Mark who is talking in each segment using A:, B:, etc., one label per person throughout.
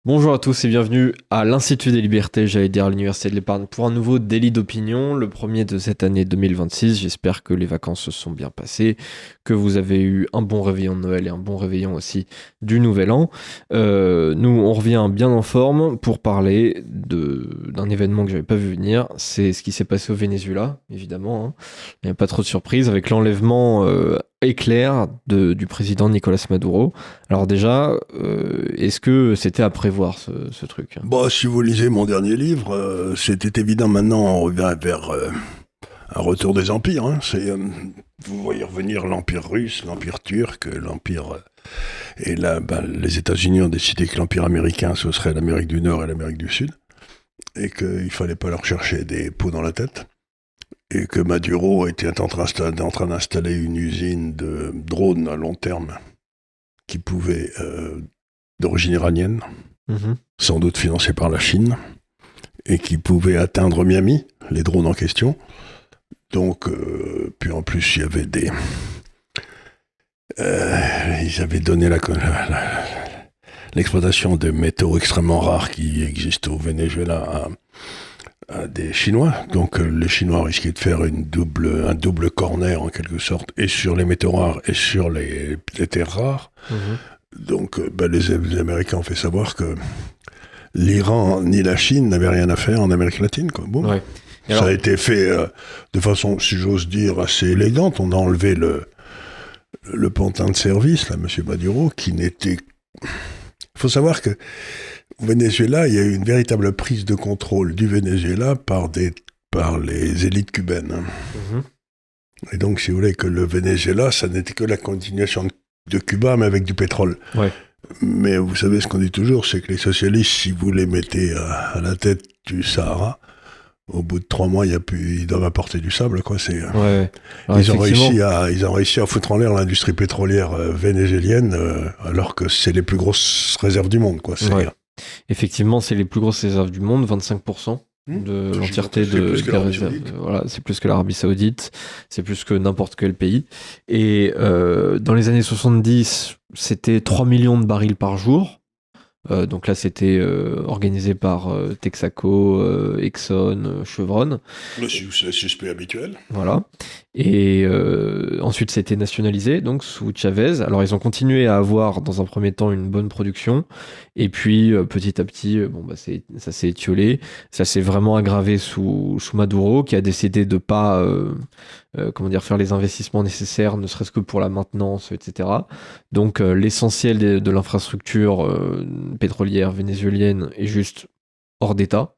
A: Bonjour à tous et bienvenue à l'Institut des Libertés, j'allais dire à l'Université de l'Épargne, pour un nouveau délit d'opinion, le premier de cette année 2026. J'espère que les vacances se sont bien passées, que vous avez eu un bon réveillon de Noël et un bon réveillon aussi du Nouvel An. Nous, on revient bien en forme pour parler d'un événement que j'avais pas vu venir. C'est ce qui s'est passé au Venezuela, évidemment, hein. Il n'y a pas trop de surprise avec l'enlèvement éclair du président Nicolas Maduro. Alors déjà, est-ce que c'était à prévoir ce truc?
B: Bon, si vous lisez mon dernier livre, c'était évident. Maintenant, on revient vers un retour des empires. Hein. Vous voyez revenir l'Empire russe, l'Empire turc, et là, les États-Unis ont décidé que l'Empire américain, ce serait l'Amérique du Nord et l'Amérique du Sud, et qu'il fallait pas leur chercher des poux dans la tête, et que Maduro était en train d'installer une usine de drones à long terme qui pouvait, d'origine iranienne, sans doute financée par la Chine, et qui pouvait atteindre Miami, les drones en question. Donc, puis en plus, il y avait ils avaient donné l'exploitation de métaux extrêmement rares qui existent au Venezuela à des Chinois. Donc, les Chinois risquaient de faire un double corner, en quelque sorte, et sur les métaux rares et sur les terres rares. Donc, les Américains ont fait savoir que l'Iran ni la Chine n'avaient rien à faire en Amérique latine, quoi. Bon.
A: Ouais.
B: Ça a été fait de façon, si j'ose dire, assez élégante. On a enlevé le pantin de service, là, M. Maduro, qui n'était... Il faut savoir que au Venezuela, il y a eu une véritable prise de contrôle du Venezuela par les élites cubaines. Hein. Et donc, si vous voulez, que le Venezuela, ça n'était que la continuation de Cuba, mais avec du pétrole.
A: Ouais.
B: Mais vous savez, ce qu'on dit toujours, c'est que les socialistes, si vous les mettez à la tête du Sahara, au bout de 3 mois, ils doivent apporter du sable, quoi.
A: Ouais. Alors,
B: ils ont réussi à foutre en l'air l'industrie pétrolière vénézuélienne, alors que c'est les plus grosses réserves du monde, quoi.
A: Effectivement, c'est les plus grosses réserves du monde, 25% de l'entièreté des réserves. Voilà, c'est plus que l'Arabie Saoudite, c'est plus que n'importe quel pays. Et dans les années 70, c'était 3 millions de barils par jour. Donc là, c'était organisé par Texaco, Exxon, Chevron.
B: Le suspect habituel.
A: Voilà. Et ensuite, ça a été nationalisé, donc sous Chavez. Alors, ils ont continué à avoir, dans un premier temps, une bonne production. Et puis, petit à petit, ça s'est étiolé. Ça s'est vraiment aggravé sous Maduro, qui a décidé de pas faire les investissements nécessaires, ne serait-ce que pour la maintenance, etc. Donc, l'essentiel de l'infrastructure pétrolière vénézuélienne est juste hors d'état.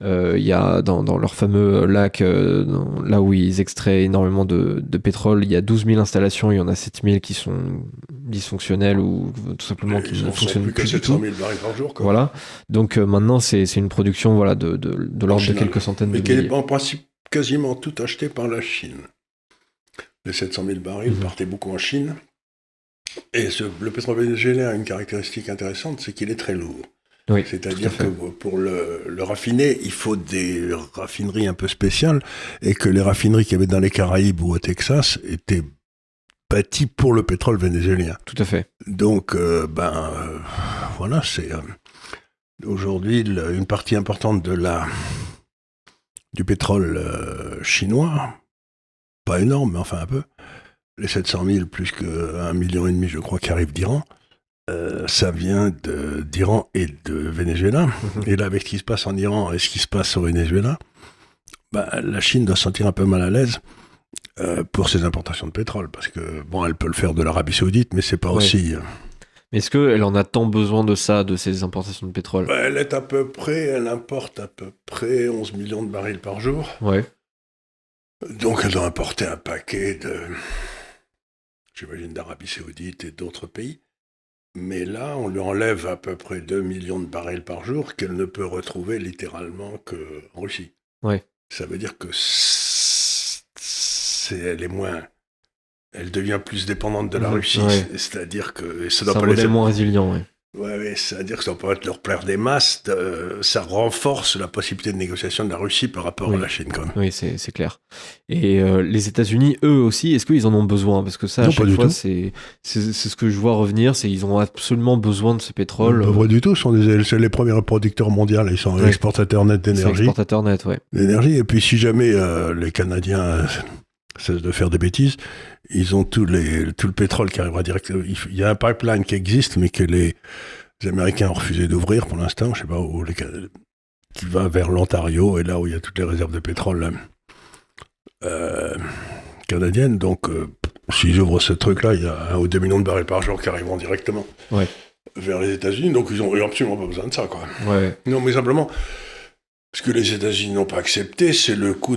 A: Il y a dans leur fameux lac, là où ils extraient énormément de pétrole, il y a 12 000 installations, il y en a 7 000 qui sont dysfonctionnelles ou tout simplement qui ne fonctionnent plus du tout.
B: 700 000 barils par jour, quoi.
A: Voilà. Donc maintenant, c'est une production de l'ordre de quelques centaines de milliers.
B: Mais qui est en principe quasiment tout acheté par la Chine. Les 700 000 barils partaient beaucoup en Chine. Et le pétrole vénézuélien a une caractéristique intéressante, c'est qu'il est très lourd.
A: Oui,
B: c'est-à-dire que pour le raffiner, il faut des raffineries un peu spéciales, et que les raffineries qu'il y avait dans les Caraïbes ou au Texas étaient bâties pour le pétrole vénézuélien.
A: Tout à fait.
B: Donc, voilà, c'est aujourd'hui une partie importante du pétrole chinois, pas énorme, mais enfin un peu, les 700 000 plus que 1,5 million, je crois, qui arrivent d'Iran. Ça vient d'Iran et de Venezuela. Et là, avec ce qui se passe en Iran et ce qui se passe au Venezuela, la Chine doit se sentir un peu mal à l'aise pour ses importations de pétrole. Parce que, bon, elle peut le faire de l'Arabie Saoudite, mais c'est pas aussi...
A: Mais est-ce qu'elle en a tant besoin de ça, de ces importations de pétrole ?
B: Elle importe à peu près 11 millions de barils par jour.
A: Ouais.
B: Donc, elle doit importer un paquet j'imagine, d'Arabie Saoudite et d'autres pays. Mais là, on lui enlève à peu près 2 millions de barils par jour qu'elle ne peut retrouver littéralement qu'en Russie.
A: Ouais.
B: Ça veut dire que elle devient plus dépendante de la Russie.
A: Ouais.
B: C'est-à-dire que...
A: C'est un modèle moins résilient, ouais.
B: Ouais, c'est-à-dire que ça peut être leur plaire des masses, ça renforce la possibilité de négociation de la Russie par rapport à
A: Oui.
B: la Chine, quand même.
A: Oui, c'est clair. Et les États-Unis, eux aussi, est-ce qu'ils en ont besoin? Parce que ça, à
B: Non, pas
A: chaque
B: du
A: fois,
B: tout.
A: c'est ce que je vois revenir, c'est qu'ils ont absolument besoin de ce pétrole.
B: Pas vrai du tout. C'est les premiers producteurs mondiaux. Ils sont
A: Ouais.
B: exportateurs nets
A: C'est
B: d'énergie.
A: exportateur net, ouais.
B: Et puis, si jamais les Canadiens cessent de faire des bêtises, ils ont tout le pétrole qui arrivera directement. Il y a un pipeline qui existe, mais que les Américains ont refusé d'ouvrir pour l'instant. Je sais pas où qui va vers l'Ontario et là où il y a toutes les réserves de pétrole canadiennes. Donc, s'ils ouvrent ce truc-là, il y a 1 ou 2 millions de barils par jour qui arriveront directement vers les États-Unis. Donc, ils n'ont absolument pas besoin de ça, quoi.
A: Ouais.
B: Non, mais simplement, ce que les États-Unis n'ont pas accepté, c'est le coût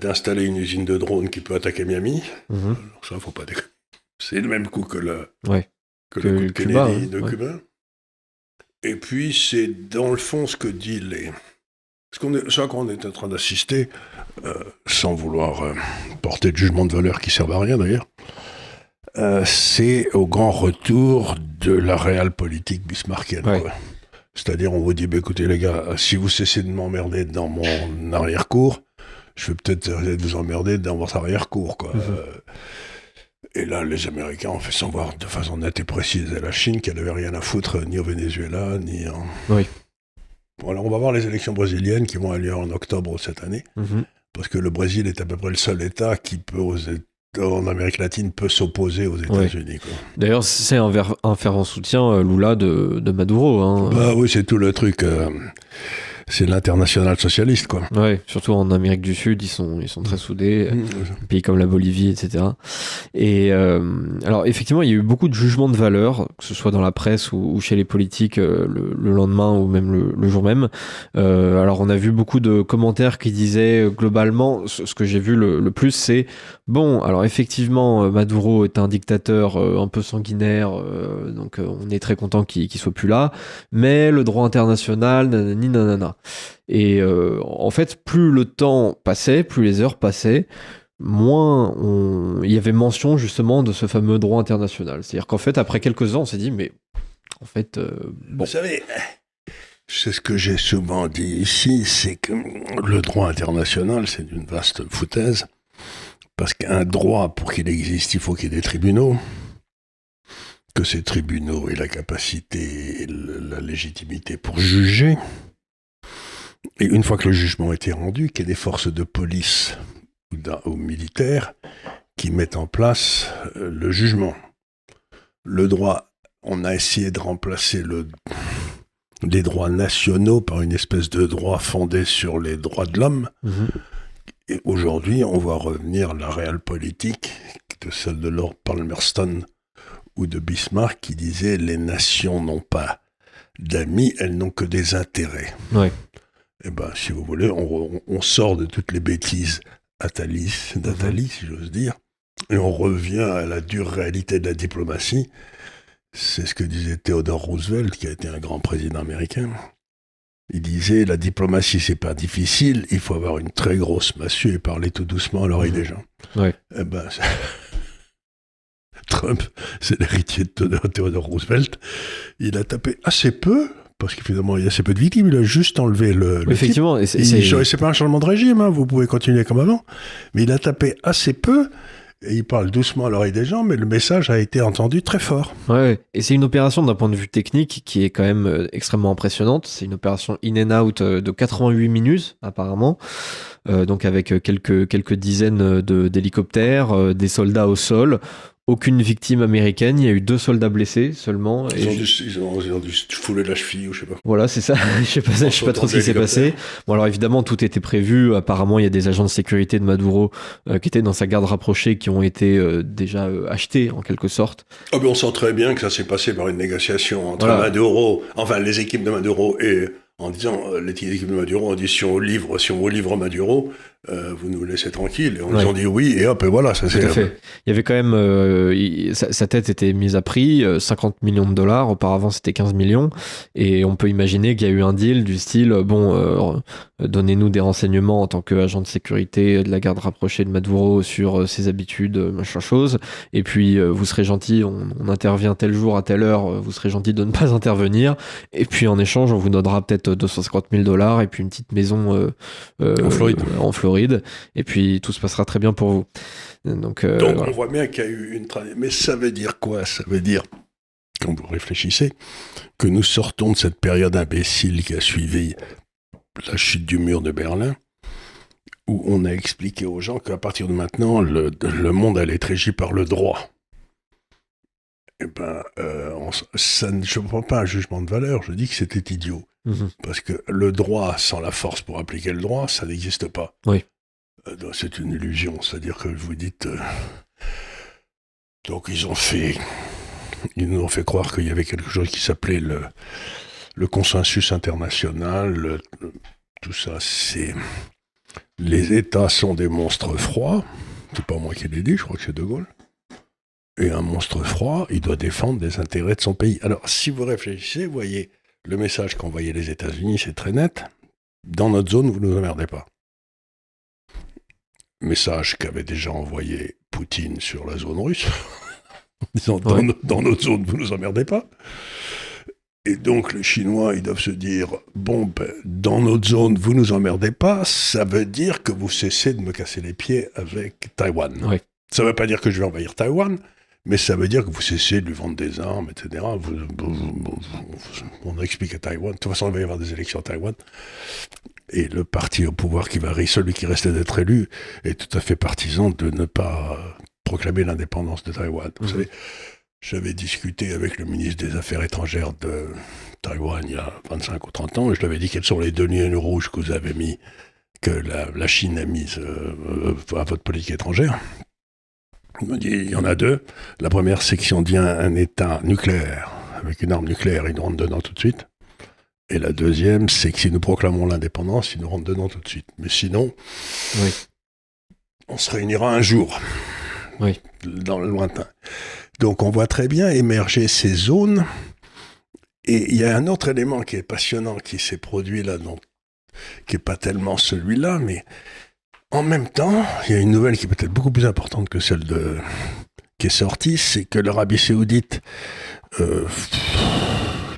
B: d'installer une usine de drones qui peut attaquer Miami.
A: Mhm.
B: Alors ça, faut pas déconner. C'est le même coût que le
A: Que
B: coût de
A: Cuba,
B: Kennedy,
A: hein,
B: de
A: ouais.
B: Cuba. Et puis, c'est dans le fond ce que dit les... Ce qu'on est en train d'assister, sans vouloir porter de jugement de valeur qui ne servent à rien d'ailleurs, c'est au grand retour de la réelle politique bismarckienne.
A: Ouais.
B: Quoi. C'est-à-dire, on vous dit, bah, écoutez les gars, si vous cessez de m'emmerder dans mon arrière-cour, je vais peut-être vous emmerder dans votre arrière-cour. Quoi. Et là, les Américains ont fait savoir de façon nette et précise à la Chine qu'elle n'avait rien à foutre ni au Venezuela, ni en...
A: Oui.
B: Bon, alors on va voir les élections brésiliennes qui vont avoir lieu en octobre cette année, parce que le Brésil est à peu près le seul État qui peut, en Amérique latine, peut s'opposer aux États-Unis. Quoi.
A: D'ailleurs, c'est un fervent soutien, Lula, de Maduro. Hein.
B: Bah oui, c'est tout le truc. C'est l'international socialiste, quoi.
A: Ouais, surtout en Amérique du Sud, ils sont très soudés. Un pays comme la Bolivie, etc. Et alors, effectivement, il y a eu beaucoup de jugements de valeur, que ce soit dans la presse ou chez les politiques le lendemain ou même le jour même. Alors, on a vu beaucoup de commentaires qui disaient globalement, ce que j'ai vu le plus, c'est bon, alors effectivement, Maduro est un dictateur un peu sanguinaire, donc on est très content qu'il soit plus là, mais le droit international, nanani, nanana. Et en fait, plus le temps passait, plus les heures passaient, moins il y avait mention justement de ce fameux droit international. C'est-à-dire qu'en fait, après quelques ans, on s'est dit, mais en fait, bon.
B: Vous savez, c'est ce que j'ai souvent dit ici, c'est que le droit international, c'est une vaste foutaise, parce qu'un droit, pour qu'il existe, il faut qu'il y ait des tribunaux, que ces tribunaux aient la capacité et la légitimité pour juger. Et une fois que le jugement a été rendu, qu'il y ait des forces de police ou militaires qui mettent en place le jugement. Le droit, on a essayé de remplacer les droits nationaux par une espèce de droit fondé sur les droits de l'homme. Et aujourd'hui, on va revenir à la réelle politique de celle de Lord Palmerston ou de Bismarck qui disait « Les nations n'ont pas d'amis, elles n'ont que des intérêts. »
A: Ouais.
B: Eh bien, si vous voulez, on sort de toutes les bêtises d'Atali, si j'ose dire, et on revient à la dure réalité de la diplomatie. C'est ce que disait Theodore Roosevelt, qui a été un grand président américain. Il disait, la diplomatie, c'est pas difficile, il faut avoir une très grosse massue et parler tout doucement à l'oreille des gens.
A: Ouais.
B: Eh ben, Trump, c'est l'héritier de Theodore Roosevelt. Il a tapé assez peu, parce qu'évidemment, il y a assez peu de victimes, il a juste enlevé le
A: effectivement,
B: type. C'est pas un changement de régime, hein, vous pouvez continuer comme avant, mais il a tapé assez peu, et il parle doucement à l'oreille des gens, mais le message a été entendu très fort.
A: Ouais, et c'est une opération d'un point de vue technique qui est quand même extrêmement impressionnante. C'est une opération in and out de 88 minutes, apparemment. Donc avec quelques dizaines d'hélicoptères, des soldats au sol. Aucune victime américaine, il y a eu 2 soldats blessés seulement.
B: Ils ont dû fouler la cheville ou je sais pas.
A: Voilà, c'est ça. Je sais pas trop ce qui s'est passé. Bon, alors évidemment, tout était prévu. Apparemment, il y a des agents de sécurité de Maduro qui étaient dans sa garde rapprochée qui ont été déjà achetés en quelque sorte.
B: Ah ben on sent très bien que ça s'est passé par une négociation entre Maduro, enfin les équipes de Maduro et en disant les équipes de Maduro ont dit si on vous livre Maduro, vous nous laissez tranquille. Et on nous a dit oui, et hop, et voilà. Ça,
A: Tout à fait. Il y avait quand même... sa tête était mise à prix, 50 millions de dollars. Auparavant, c'était 15 millions. Et on peut imaginer qu'il y a eu un deal du style, donnez-nous des renseignements en tant qu'agent de sécurité de la garde rapprochée de Maduro sur ses habitudes, machin chose. Et puis, vous serez gentil, on intervient tel jour à telle heure, vous serez gentil de ne pas intervenir. Et puis, en échange, on vous donnera peut-être 250 000 dollars et puis une petite maison en Floride. Et puis, tout se passera très bien pour vous. Donc voilà.
B: On voit bien qu'il y a eu une tradition. Mais ça veut dire quoi? Ça veut dire, quand vous réfléchissez, que nous sortons de cette période imbécile qui a suivi la chute du mur de Berlin, où on a expliqué aux gens qu'à partir de maintenant, le monde allait être régi par le droit. Eh ben, je ne prends pas un jugement de valeur, je dis que c'était idiot. Parce que le droit, sans la force pour appliquer le droit, ça n'existe pas.
A: Oui.
B: C'est une illusion, c'est-à-dire que vous dites... Donc ils nous ont fait croire qu'il y avait quelque chose qui s'appelait le consensus international, tout ça, c'est... Les États sont des monstres froids, c'est pas moi qui l'ai dit, je crois que c'est De Gaulle. Et un monstre froid, il doit défendre les intérêts de son pays. Alors, si vous réfléchissez, vous voyez, le message qu'envoyaient les États-Unis, c'est très net. Dans notre zone, vous ne nous emmerdez pas. Message qu'avait déjà envoyé Poutine sur la zone russe, en disant dans notre zone, vous ne nous emmerdez pas. Et donc, les Chinois, ils doivent se dire, dans notre zone, vous ne nous emmerdez pas, ça veut dire que vous cessez de me casser les pieds avec Taïwan. Oui. Ça ne veut pas dire que je vais envahir Taïwan, mais ça veut dire que vous cessez de lui vendre des armes, etc. On explique à Taïwan. De toute façon, il va y avoir des élections à Taïwan. Et le parti au pouvoir qui varie, celui qui reste d'être élu, est tout à fait partisan de ne pas proclamer l'indépendance de Taïwan. Vous savez, j'avais discuté avec le ministre des Affaires étrangères de Taïwan il y a 25 ou 30 ans, et je lui avais dit quelles sont les 2 lignes rouges que vous avez mis, que la Chine a mises à votre politique étrangère. Il m'a dit, il y en a 2. La première, c'est que si on devient un État nucléaire, avec une arme nucléaire, ils nous rentrent dedans tout de suite. Et la deuxième, c'est que si nous proclamons l'indépendance, ils nous rentrent dedans tout de suite. Mais sinon, on se réunira un jour, dans le lointain. Donc on voit très bien émerger ces zones. Et il y a un autre élément qui est passionnant, qui s'est produit là, qui n'est pas tellement celui-là, mais... En même temps, il y a une nouvelle qui est peut-être beaucoup plus importante que celle qui est sortie, c'est que l'Arabie Saoudite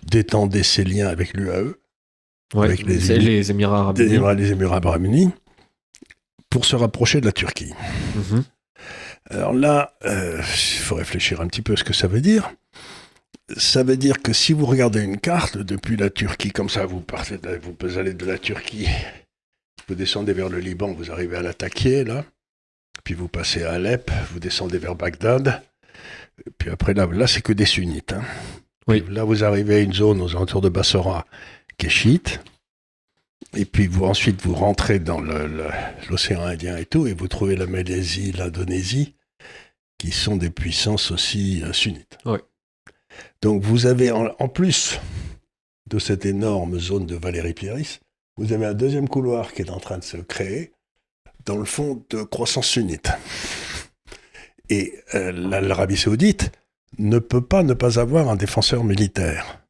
B: détendait ses liens avec l'UAE, avec les Émirats Arabes Unis, pour se rapprocher de la Turquie. Alors là, il faut réfléchir un petit peu à ce que ça veut dire. Ça veut dire que si vous regardez une carte, depuis la Turquie, comme ça, vous allez de la Turquie... Vous descendez vers le Liban, vous arrivez à Latakia, là. Puis vous passez à Alep, vous descendez vers Bagdad. Puis après, là c'est que des sunnites. Hein. Oui. Là, vous arrivez à une zone aux alentours de Bassora qui est chiite. Et puis ensuite, vous rentrez dans l'océan Indien et tout, et vous trouvez la Malaisie, l'Indonésie, qui sont des puissances aussi sunnites. Oui. Donc vous avez, en plus de cette énorme zone de Valérie Pieris, vous avez un deuxième couloir qui est en train de se créer dans le fond de croissance sunnite. Et l'Arabie Saoudite ne peut pas ne pas avoir un défenseur militaire,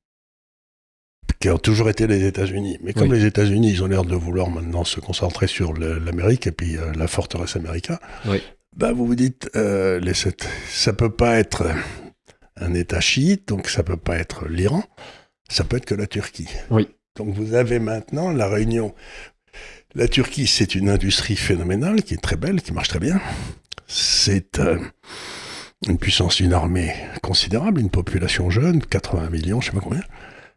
B: qui a toujours été les États-Unis. Mais comme les États-Unis, ils ont l'air de vouloir maintenant se concentrer sur l'Amérique et puis la forteresse américaine, vous vous dites, ça peut pas être un État chiite, donc ça peut pas être l'Iran, ça peut être que la Turquie. Oui. Donc vous avez maintenant la réunion. La Turquie, c'est une industrie phénoménale, qui est très belle, qui marche très bien. C'est une puissance, une armée considérable, une population jeune, 80 millions, je ne sais pas combien,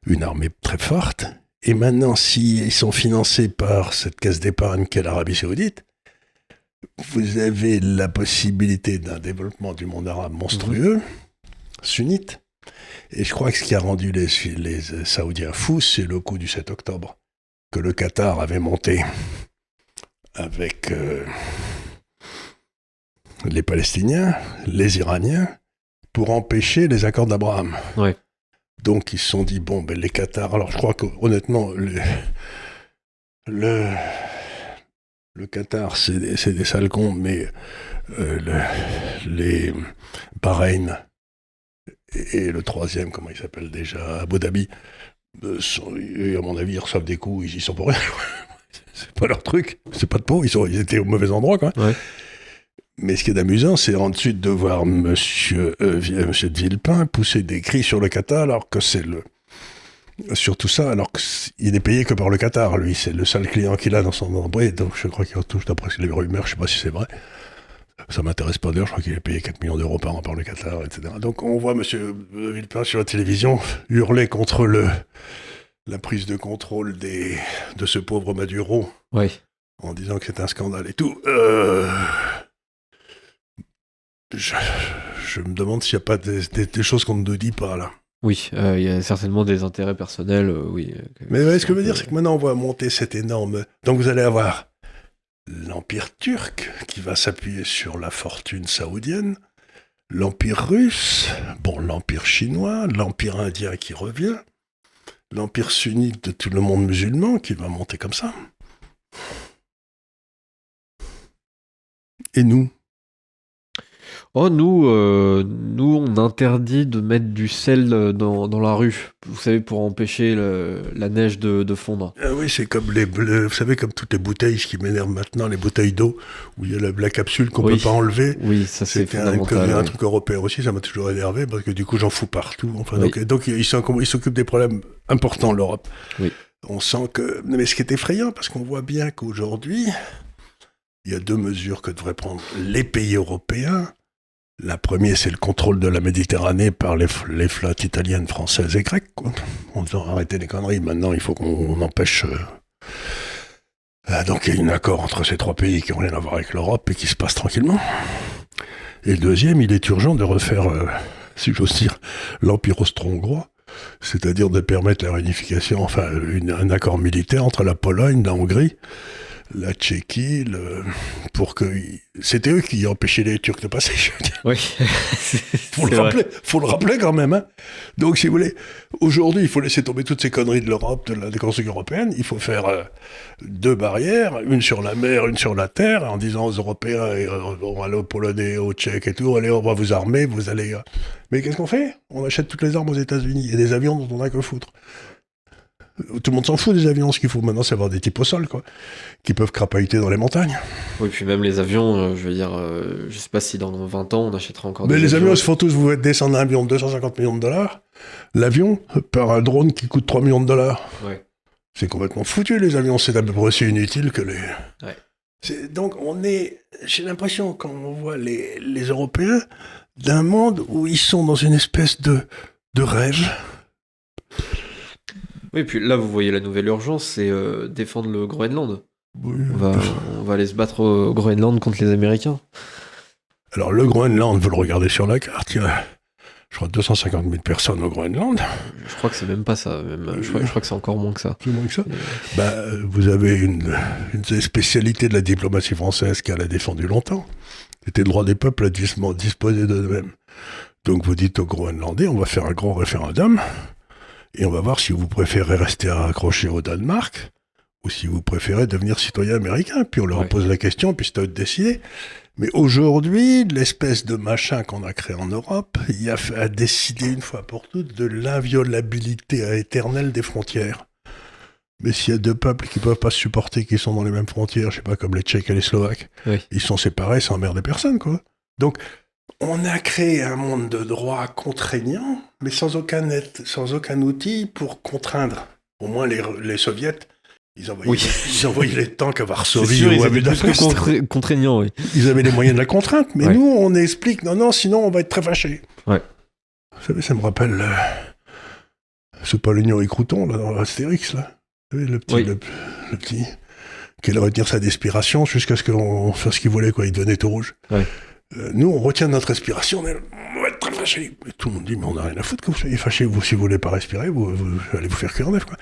B: une armée très forte. Et maintenant, s'ils sont financés par cette caisse d'épargne qu'est l'Arabie Saoudite, vous avez la possibilité d'un développement du monde arabe monstrueux, sunnite. Et je crois que ce qui a rendu les Saoudiens fous, c'est le coup du 7 octobre, que le Qatar avait monté avec les Palestiniens, les Iraniens, pour empêcher les accords d'Abraham. Ouais. Donc ils se sont dit, les Qatars... Alors je crois que honnêtement, Le Qatar, c'est des sales cons, mais les Bahreïn et le troisième, comment il s'appelle déjà, Abu Dhabi, à mon avis, ils reçoivent des coups, ils y sont pour rien. C'est pas leur truc, c'est pas de peau, ils étaient au mauvais endroit, quoi.
A: Ouais.
B: Mais ce qui est amusant, c'est ensuite de voir monsieur de Villepin pousser des cris sur le Qatar, alors que c'est sur tout ça, alors qu'il n'est payé que par le Qatar, lui, c'est le seul client qu'il a dans son entreprise, donc je crois qu'il retouche, d'après les rumeurs, je sais pas si c'est vrai. Ça m'intéresse pas d'ailleurs, je crois qu'il est payé 4 millions d'euros par an par le Qatar, etc. Donc on voit monsieur Villepin sur la télévision hurler contre la prise de contrôle de ce pauvre Maduro, en disant que c'est un scandale et tout. Je me demande s'il n'y a pas des choses qu'on ne dit pas là.
A: Oui, il y a certainement des intérêts personnels, oui.
B: Mais ouais, ce que je veux dire, c'est que maintenant on va monter cette énorme... Donc vous allez avoir l'Empire turc qui va s'appuyer sur la fortune saoudienne, l'Empire russe, l'Empire chinois, l'Empire indien qui revient, l'Empire sunnite de tout le monde musulman qui va monter comme ça. Et nous ?
A: Oh, nous, on interdit de mettre du sel dans la rue, vous savez, pour empêcher la neige de fondre.
B: Ah oui, c'est comme vous savez, comme toutes les bouteilles, ce qui m'énerve maintenant, les bouteilles d'eau, où il y a la capsule qu'on peut pas enlever.
A: Oui, ça c'est fondamental.
B: Un truc européen aussi, ça m'a toujours énervé, parce que du coup j'en fous partout. Enfin, donc ils s'occupent des problèmes importants, l'Europe.
A: Oui.
B: On sent que... Mais ce qui est effrayant, parce qu'on voit bien qu'aujourd'hui, il y a 2 mesures que devraient prendre les pays européens. La première, c'est le contrôle de la Méditerranée par les flottes italiennes, françaises et grecques, quoi. On doit arrêter les conneries. Maintenant, il faut qu'on empêche... donc, il y a un accord entre ces 3 pays qui n'ont rien à voir avec l'Europe et qui se passe tranquillement. Et le deuxième, il est urgent de refaire, si j'ose dire, l'Empire austro-hongrois, c'est-à-dire de permettre la réunification, enfin, un accord militaire entre la Pologne, la Hongrie, la Tchéquie, pour que... C'était eux qui empêchaient les Turcs de passer, je veux dire.
A: Oui.
B: faut le rappeler quand même. Hein. Donc, si vous voulez, aujourd'hui, il faut laisser tomber toutes ces conneries de l'Europe, des constructions européennes. Il faut faire 2 barrières, une sur la mer, une sur la terre, en disant aux Européens, aux Polonais, aux Tchèques et tout, allez, on va vous armer, vous allez... Mais qu'est-ce qu'on fait ? On achète toutes les armes aux États-Unis et des avions dont on n'a que foutre. Tout le monde s'en fout des avions, ce qu'il faut maintenant, c'est avoir des types au sol, quoi, qui peuvent crapahuter dans les montagnes.
A: Oui, puis même les avions, je veux dire, je sais pas si dans 20 ans on achètera encore des avions.
B: Mais les avions, ils se font tous, vous faites descendre un avion de 250 millions de dollars, l'avion, par un drone qui coûte 3 millions de dollars.
A: Ouais.
B: C'est complètement foutu, les avions, c'est à peu près aussi inutile que les...
A: Ouais.
B: Donc, j'ai l'impression, quand on voit les Européens, d'un monde où ils sont dans une espèce de rêve.
A: Oui, puis là, vous voyez la nouvelle urgence, c'est défendre le Groenland.
B: Oui,
A: on va aller se battre au Groenland contre les Américains.
B: Alors, le Groenland, vous le regardez sur la carte, il y a, je crois, 250 000 personnes au Groenland.
A: Je crois que c'est même pas ça. Je crois que c'est encore moins que ça.
B: C'est moins que ça. Vous avez une des spécialités de la diplomatie française qu'elle a défendue longtemps. C'était le droit des peuples à disposer d'eux-mêmes. Donc, vous dites aux Groenlandais, on va faire un grand référendum. Et on va voir si vous préférez rester accroché au Danemark ou si vous préférez devenir citoyen américain. Puis on leur pose la question, puis c'est à eux de décider. Mais aujourd'hui, l'espèce de machin qu'on a créé en Europe, il a décidé une fois pour toutes de l'inviolabilité éternelle des frontières. Mais s'il y a 2 peuples qui ne peuvent pas se supporter, qui sont dans les mêmes frontières, je sais pas, comme les Tchèques et les Slovaques, ils sont séparés sans emmerder personne, quoi. Donc, on a créé un monde de droit contraignant, mais sans aucun outil pour contraindre. Au moins, les Soviets, ils envoyaient les tanks à Varsovie ou à Budapest.
A: Contraignant, oui.
B: Ils avaient les moyens de la contrainte, mais nous, on explique, non, sinon on va être très fâchés.
A: Ouais.
B: Vous savez, ça me rappelle, c'est pas l'Union et Crouton, là, dans Astérix, là. Vous savez, le petit, qui allait retenir sa respiration jusqu'à ce qu'on fasse ce qu'il voulait, quoi. Il devenait tout rouge.
A: Ouais.
B: Nous, on retient notre respiration, on va être très fâchés. Et tout le monde dit, mais on n'a rien à foutre que vous soyez fâchés. Vous, si vous voulez pas respirer, vous allez vous faire cuire en neuf, quoi.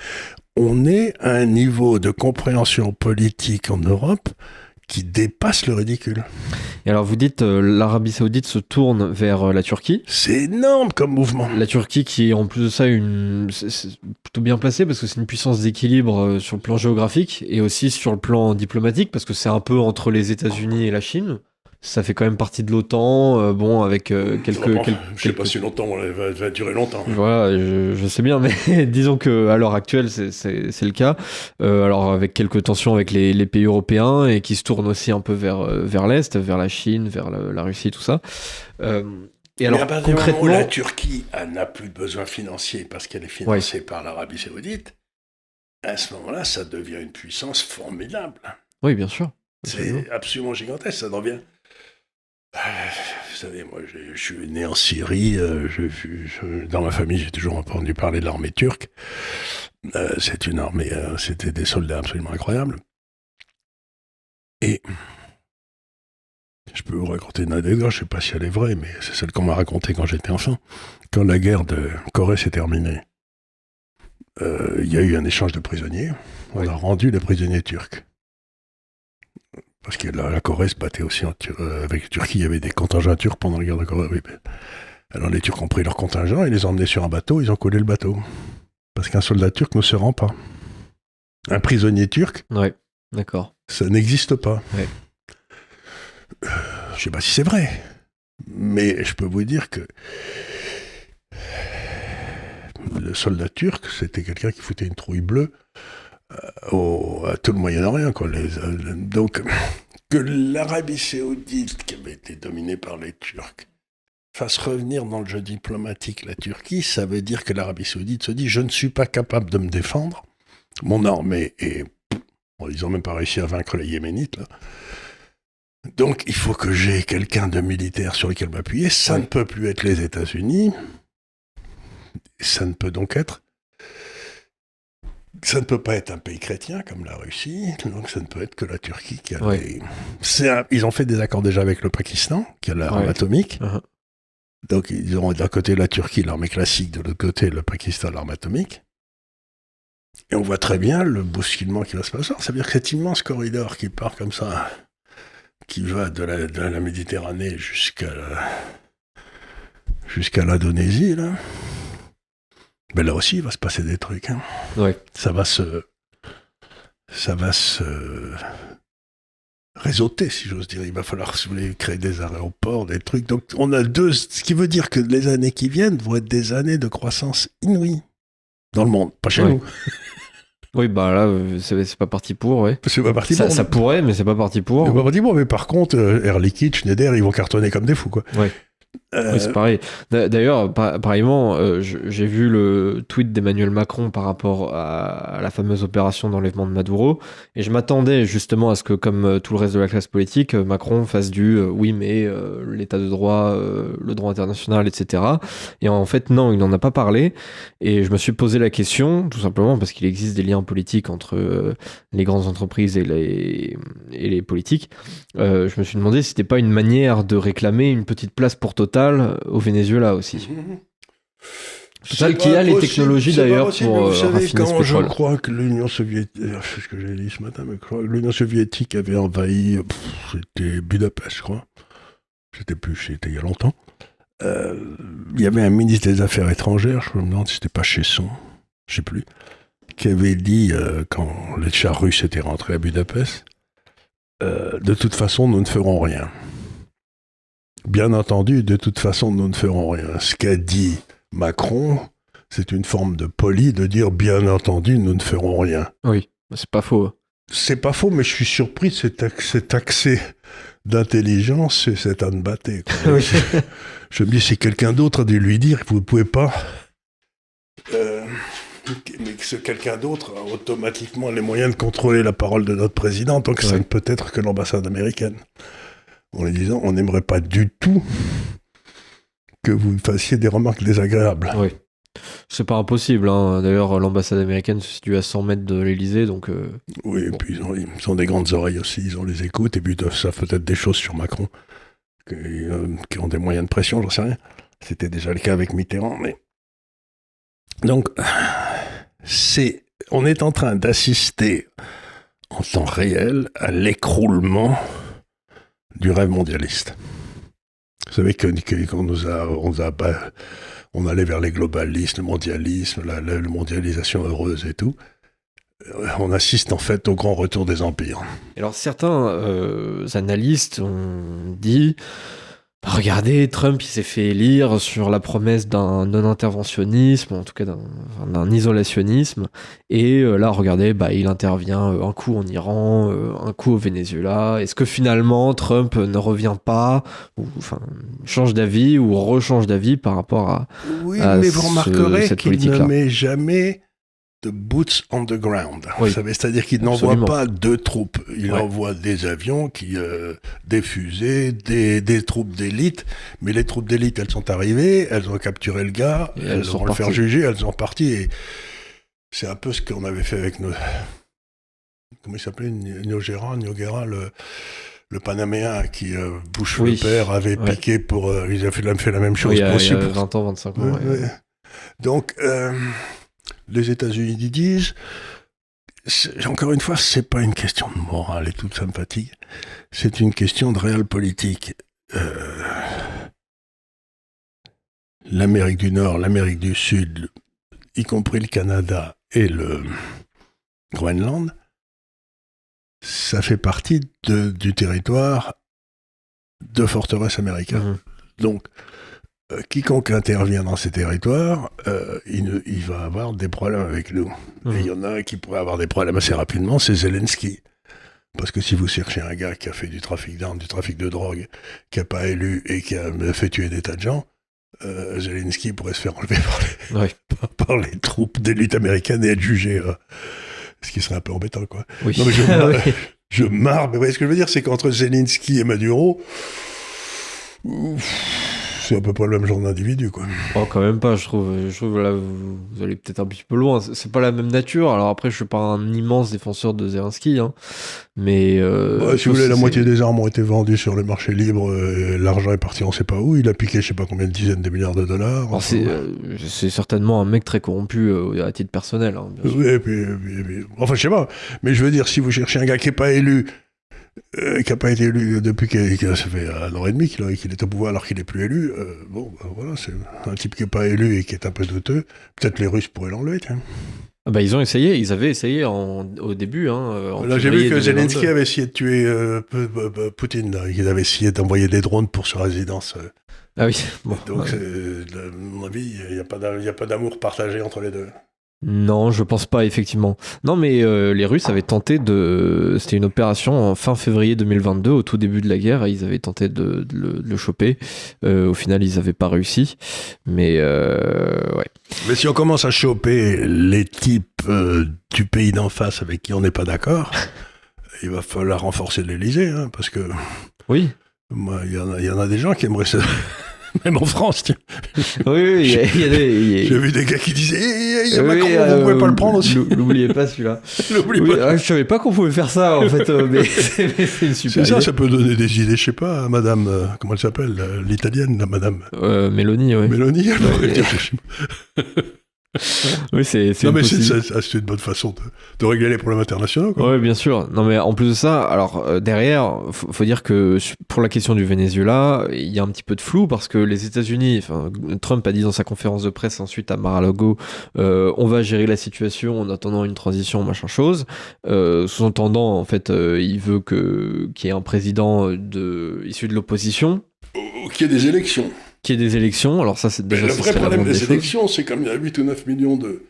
B: On est à un niveau de compréhension politique en Europe qui dépasse le ridicule.
A: Et alors vous dites l'Arabie Saoudite se tourne vers la Turquie.
B: C'est énorme comme mouvement.
A: La Turquie qui est en plus de ça c'est plutôt bien placée parce que c'est une puissance d'équilibre sur le plan géographique et aussi sur le plan diplomatique parce que c'est un peu entre les États-Unis et la Chine. Ça fait quand même partie de l'OTAN, bon, avec
B: Je sais pas si longtemps, va durer longtemps.
A: Voilà, je sais bien, mais disons que à l'heure actuelle, c'est le cas. Alors avec quelques tensions avec les pays européens et qui se tournent aussi un peu vers l'Est, vers la Chine, vers la Russie, tout ça. Et alors,
B: mais à partir
A: concrètement,
B: du moment où la Turquie n'a plus de besoin financier parce qu'elle est financée par l'Arabie Saoudite, à ce moment-là, ça devient une puissance formidable.
A: Oui, bien sûr.
B: C'est absolument gigantesque, ça devient... Vous savez, moi, je suis né en Syrie. Dans ma famille, j'ai toujours entendu parler de l'armée turque. C'est une armée, c'était des soldats absolument incroyables. Et je peux vous raconter une anecdote, je ne sais pas si elle est vraie, mais c'est celle qu'on m'a racontée quand j'étais enfant. Quand la guerre de Corée s'est terminée, il y a eu un échange de prisonniers. On a rendu les prisonniers turcs. Parce que la Corée se battait aussi avec la Turquie. Il y avait des contingents turcs pendant la guerre de Corée. Oui. Alors les Turcs ont pris leur contingent et les ont emmenés sur un bateau. Ils ont coulé le bateau. Parce qu'un soldat turc ne se rend pas. Un prisonnier turc,
A: d'accord.
B: Ça n'existe pas.
A: Ouais.
B: Je ne sais pas si c'est vrai. Mais je peux vous dire que le soldat turc, c'était quelqu'un qui foutait une trouille bleue à tout le Moyen-Orient, quoi. Donc, que l'Arabie Saoudite, qui avait été dominée par les Turcs, fasse revenir dans le jeu diplomatique la Turquie, ça veut dire que l'Arabie Saoudite se dit « Je ne suis pas capable de me défendre, mon armée est... » Bon, ils n'ont même pas réussi à vaincre les Yéménites, là. Donc, il faut que j'ai quelqu'un de militaire sur lequel m'appuyer. Ça ne peut plus être les États-Unis. Ça ne peut donc être... Ça ne peut pas être un pays chrétien comme la Russie, donc ça ne peut être que la Turquie qui a Ils ont fait des accords déjà avec le Pakistan, qui a l'arme atomique.
A: Uh-huh.
B: Donc ils auront d'un côté la Turquie, l'armée classique, de l'autre côté le Pakistan, l'arme atomique. Et on voit très bien le bousculement qui va se passer. Ça veut dire que cet immense corridor qui part comme ça, qui va de la Méditerranée jusqu'à l'Indonésie, là... Ben là aussi, il va se passer des trucs. Hein. Ça va se réseauter, si j'ose dire. Il va falloir, si vous voulez, créer des aéroports, des trucs. Donc, on a ce qui veut dire que les années qui viennent vont être des années de croissance inouïe dans le monde, pas chez nous.
A: Oui, bah là, c'est pas parti pour,
B: C'est pas parti pour.
A: Ça pourrait, mais c'est pas parti pour.
B: C'est pas parti pour, mais par contre, Air Liquide, Schneider, ils vont cartonner comme des fous, quoi.
A: Oui, c'est pareil. D'ailleurs, pareillement, j'ai vu le tweet d'Emmanuel Macron par rapport à la fameuse opération d'enlèvement de Maduro, et je m'attendais justement à ce que, comme tout le reste de la classe politique, Macron fasse oui, mais l'état de droit, le droit international, etc. Et en fait, non, il n'en a pas parlé, et je me suis posé la question, tout simplement parce qu'il existe des liens politiques entre les grandes entreprises et les politiques. Je me suis demandé si c'était pas une manière de réclamer une petite place pour Total au Venezuela aussi. Total qui a les technologies d'ailleurs pour raffiner ce pétrole.
B: Je crois que l'Union soviétique, c'est ce que j'ai dit ce matin, mais l'Union soviétique avait envahi, c'était Budapest, je crois. C'était il y a longtemps. Il y avait un ministre des Affaires étrangères, je me demande si c'était pas Chesson, je sais plus, qui avait dit quand les chars russes étaient rentrés à Budapest, de toute façon, nous ne ferons rien. Bien entendu, de toute façon, nous ne ferons rien. Ce qu'a dit Macron, c'est une forme de poli de dire bien entendu, nous ne ferons rien.
A: Oui, c'est pas faux.
B: C'est pas faux, mais je suis surpris de cet accès d'intelligence et cet âne batté. Oui. Je me dis, si quelqu'un d'autre a dû lui dire que vous ne pouvez pas... mais que ce quelqu'un d'autre a automatiquement les moyens de contrôler la parole de notre président, donc ça ne peut être que l'ambassade américaine. En lui disant, on n'aimerait pas du tout que vous fassiez des remarques désagréables.
A: Oui. C'est pas impossible, hein. D'ailleurs, l'ambassade américaine se situe à 100 mètres de l'Elysée, donc...
B: Oui, et puis ils ont des grandes oreilles aussi, ils ont les écoutes, et puis ils savent peut-être des choses sur Macron, qui ont des moyens de pression, j'en sais rien. C'était déjà le cas avec Mitterrand, mais... Donc, on est en train d'assister en temps réel à l'écroulement du rêve mondialiste. Vous savez qu'on on allait vers les globalistes, le mondialisme, la mondialisation heureuse et tout. On assiste en fait au grand retour des empires.
A: Alors certains analystes ont dit, regardez, Trump il s'est fait élire sur la promesse d'un non-interventionnisme, en tout cas d'un isolationnisme, et là regardez, il intervient un coup en Iran, un coup au Venezuela. Est-ce que finalement Trump ne revient pas, ou change d'avis ou rechange d'avis par rapport à
B: mais vous remarquerez
A: cette
B: qu'il ne
A: politique-là
B: met jamais de boots on the ground.
A: Oui.
B: Vous savez, c'est-à-dire qu'il n'envoie pas de troupes. Il envoie des avions, des fusées, des troupes d'élite. Mais les troupes d'élite, elles sont arrivées, elles ont capturé le gars, elles vont le faire juger, elles sont reparties. Et c'est un peu ce qu'on avait fait avec nos... Comment il s'appelait Nogueira, le Panaméen qui, Bush le père, avait piqué pour... ils avaient fait la même chose.
A: Il y a 20 ans, 25 ans.
B: Donc... les États-Unis disent, encore une fois, c'est pas une question de morale et tout, ça me fatigue. C'est une question de réel politique. L'Amérique du Nord, l'Amérique du Sud, y compris le Canada et le Groenland, ça fait partie du territoire de forteresse américaine. Donc, quiconque intervient dans ces territoires, il va avoir des problèmes avec nous. Et il y en a un qui pourrait avoir des problèmes assez rapidement, c'est Zelensky. Parce que si vous cherchez un gars qui a fait du trafic d'armes, du trafic de drogue, qui n'a pas élu et qui a fait tuer des tas de gens, Zelensky pourrait se faire enlever par les troupes d'élite américaines et être jugé. Ce qui serait un peu embêtant, quoi.
A: Oui.
B: Non, mais je marre, mais vous voyez ce que je veux dire, c'est qu'entre Zelensky et Maduro... c'est à peu près le même genre d'individu, quoi.
A: Oh, quand même pas, je trouve là, vous allez peut-être un petit peu loin. C'est pas la même nature. Alors après, je suis pas un immense défenseur de Zelensky, hein, mais...
B: si vous voulez, la moitié des armes ont été vendues sur le marché libre, l'argent est parti on sait pas où, il a piqué je sais pas combien de dizaines de milliards de dollars.
A: Alors, c'est certainement un mec très corrompu à titre personnel. Hein, bien sûr.
B: Oui, et puis, enfin, je sais pas, mais je veux dire, si vous cherchez un gars qui est pas élu, qui n'a pas été élu depuis ça fait 1 an et demi qu'il est au pouvoir alors qu'il n'est plus élu. Voilà, c'est un type qui n'est pas élu et qui est un peu douteux. Peut-être les Russes pourraient l'enlever, tiens.
A: Ils ont essayé, ils avaient essayé au début.
B: Là, j'ai vu que Zelensky avait essayé de tuer Poutine. Là. Il avait essayé d'envoyer des drones pour sa résidence.
A: Ah oui. Bon,
B: donc, à mon avis, il n'y a pas d'amour partagé entre les deux.
A: Non, je pense pas, effectivement. Non, mais les Russes avaient tenté de... C'était une opération en fin février 2022, au tout début de la guerre, et ils avaient tenté de le choper. Au final, ils n'avaient pas réussi. Mais ouais.
B: Mais si on commence à choper les types du pays d'en face avec qui on n'est pas d'accord, il va falloir renforcer l'Élysée, hein, parce que...
A: Oui.
B: Il y en a des gens qui aimeraient ça... Même en France, tiens.
A: Oui, il y a des...
B: J'ai vu des gars qui disaient il y a Macron, vous pouvez pas le prendre aussi.
A: N'oubliez pas celui-là. Je savais pas qu'on pouvait faire ça, en fait, mais c'est une super idée.
B: Ça peut donner des idées, je sais pas, à madame, comment elle s'appelle, l'italienne, la madame
A: Mélanie, oui.
B: Mélanie, elle pourrait dire,
A: Oui, c'est
B: une bonne façon de régler les problèmes internationaux, quoi.
A: Oui, bien sûr. Non, mais en plus de ça, alors derrière, faut dire que pour la question du Venezuela, il y a un petit peu de flou parce que les États-Unis, Trump a dit dans sa conférence de presse ensuite à Mar-a-Lago, on va gérer la situation en attendant une transition, machin chose. Sous-entendant, en fait, il veut qu'il y ait un président issu de l'opposition.
B: Qu'il y ait des élections.
A: Qu'il y ait des élections, alors ça c'est déjà...
B: Le vrai problème des élections, c'est comme il y a 8 ou 9 millions de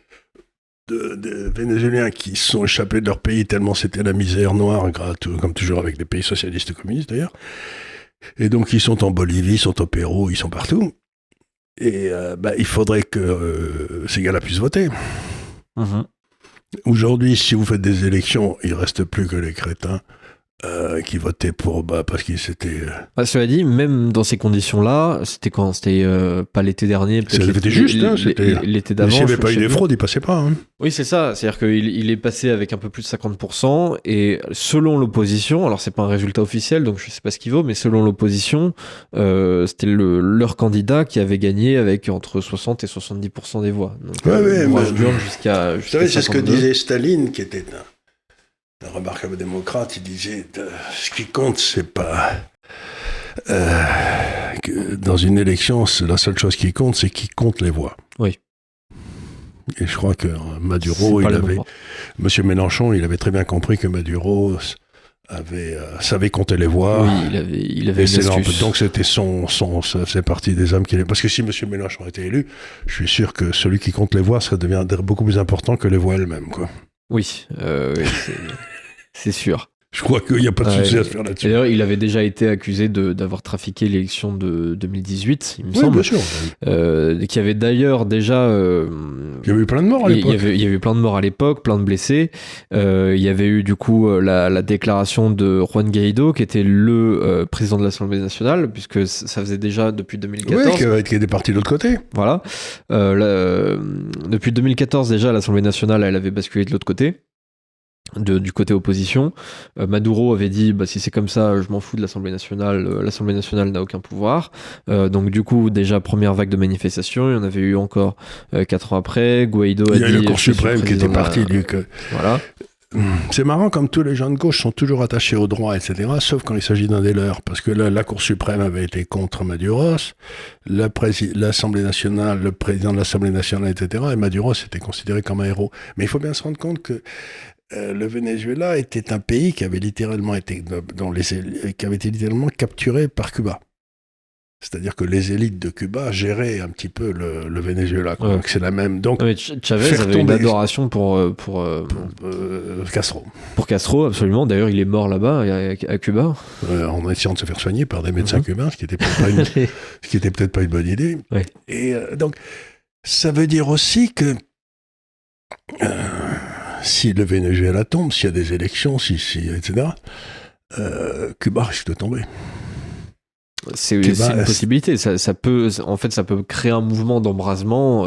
B: Vénézuéliens qui sont échappés de leur pays tellement c'était la misère noire, comme toujours avec des pays socialistes et communistes d'ailleurs. Et donc ils sont en Bolivie, ils sont au Pérou, ils sont partout. Et il faudrait que ces gars-là puissent voter.
A: Mmh.
B: Aujourd'hui, si vous faites des élections, il ne reste plus que les crétins qui votaient pour parce qu'ils s'étaient...
A: cela dit, même dans ces conditions-là, c'était quand? C'était pas l'été dernier, peut-être
B: c'était juste, c'était
A: l'été d'avant.
B: S'il n'y avait pas eu des fraudes, il passait pas. Hein.
A: Oui, c'est ça. C'est-à-dire qu'il est passé avec un peu plus de 50%, et selon l'opposition, alors c'est pas un résultat officiel, donc je sais pas ce qu'il vaut, mais selon l'opposition, c'était leur candidat qui avait gagné avec entre 60 et 70% des voix. Donc,
B: ouais,
A: d'urne jusqu'à
B: vous savez, c'est ce que disait Staline, qui était un remarquable démocrate, il disait ce qui compte, c'est pas. Que dans une élection, la seule chose qui compte, c'est qui compte les voix.
A: Oui.
B: Et je crois que Maduro, Monsieur Mélenchon, il avait très bien compris que Maduro savait compter les voix.
A: Oui, il avait une astuce.
B: Donc c'était ça faisait partie des hommes qu'il est. Parce que si Monsieur Mélenchon était élu, je suis sûr que celui qui compte les voix, ça deviendrait beaucoup plus important que les voix elles-mêmes, quoi.
A: Oui, c'est sûr.
B: Je crois qu'il n'y a pas de souci à se faire là-dessus.
A: D'ailleurs, il avait déjà été accusé d'avoir trafiqué l'élection de 2018, il me
B: Oui,
A: semble.
B: bien sûr.
A: Qui avait d'ailleurs déjà...
B: il y avait eu plein de morts à l'époque.
A: Il y avait eu plein de morts à l'époque, plein de blessés. Il y avait eu du coup la déclaration de Juan Guaido, qui était le président de l'Assemblée nationale, puisque ça faisait déjà depuis 2014.
B: Oui, qui était parti de l'autre côté.
A: Voilà. Depuis 2014, déjà, l'Assemblée nationale, elle avait basculé de l'autre côté. Du côté opposition. Maduro avait dit si c'est comme ça, je m'en fous de l'Assemblée nationale, l'Assemblée nationale n'a aucun pouvoir. Donc du coup, déjà première vague de manifestations, il y en avait eu encore 4 ans après. Guaido a dit...
B: Il y a eu la Cour suprême qui était partie.
A: Voilà.
B: C'est marrant comme tous les gens de gauche sont toujours attachés au droit, etc., sauf quand il s'agit d'un des leurs, parce que là, la Cour suprême avait été contre Maduros, l'Assemblée nationale, le président de l'Assemblée nationale, etc., et Maduros était considéré comme un héros. Mais il faut bien se rendre compte que le Venezuela était un pays qui avait littéralement été capturé par Cuba. C'est-à-dire que les élites de Cuba géraient un petit peu le Venezuela. Ouais. Donc c'est la même. Donc
A: Chavez avait une adoration pour
B: Castro.
A: Pour Castro, absolument. D'ailleurs, il est mort là-bas, à Cuba.
B: En essayant de se faire soigner par des médecins cubains, ce qui était peut-être pas une bonne idée.
A: Ouais.
B: Et donc, ça veut dire aussi que si le Venezuela tombe, s'il y a des élections, etc., Cuba risque de tomber.
A: C'est une possibilité. Ça peut créer un mouvement d'embrasement.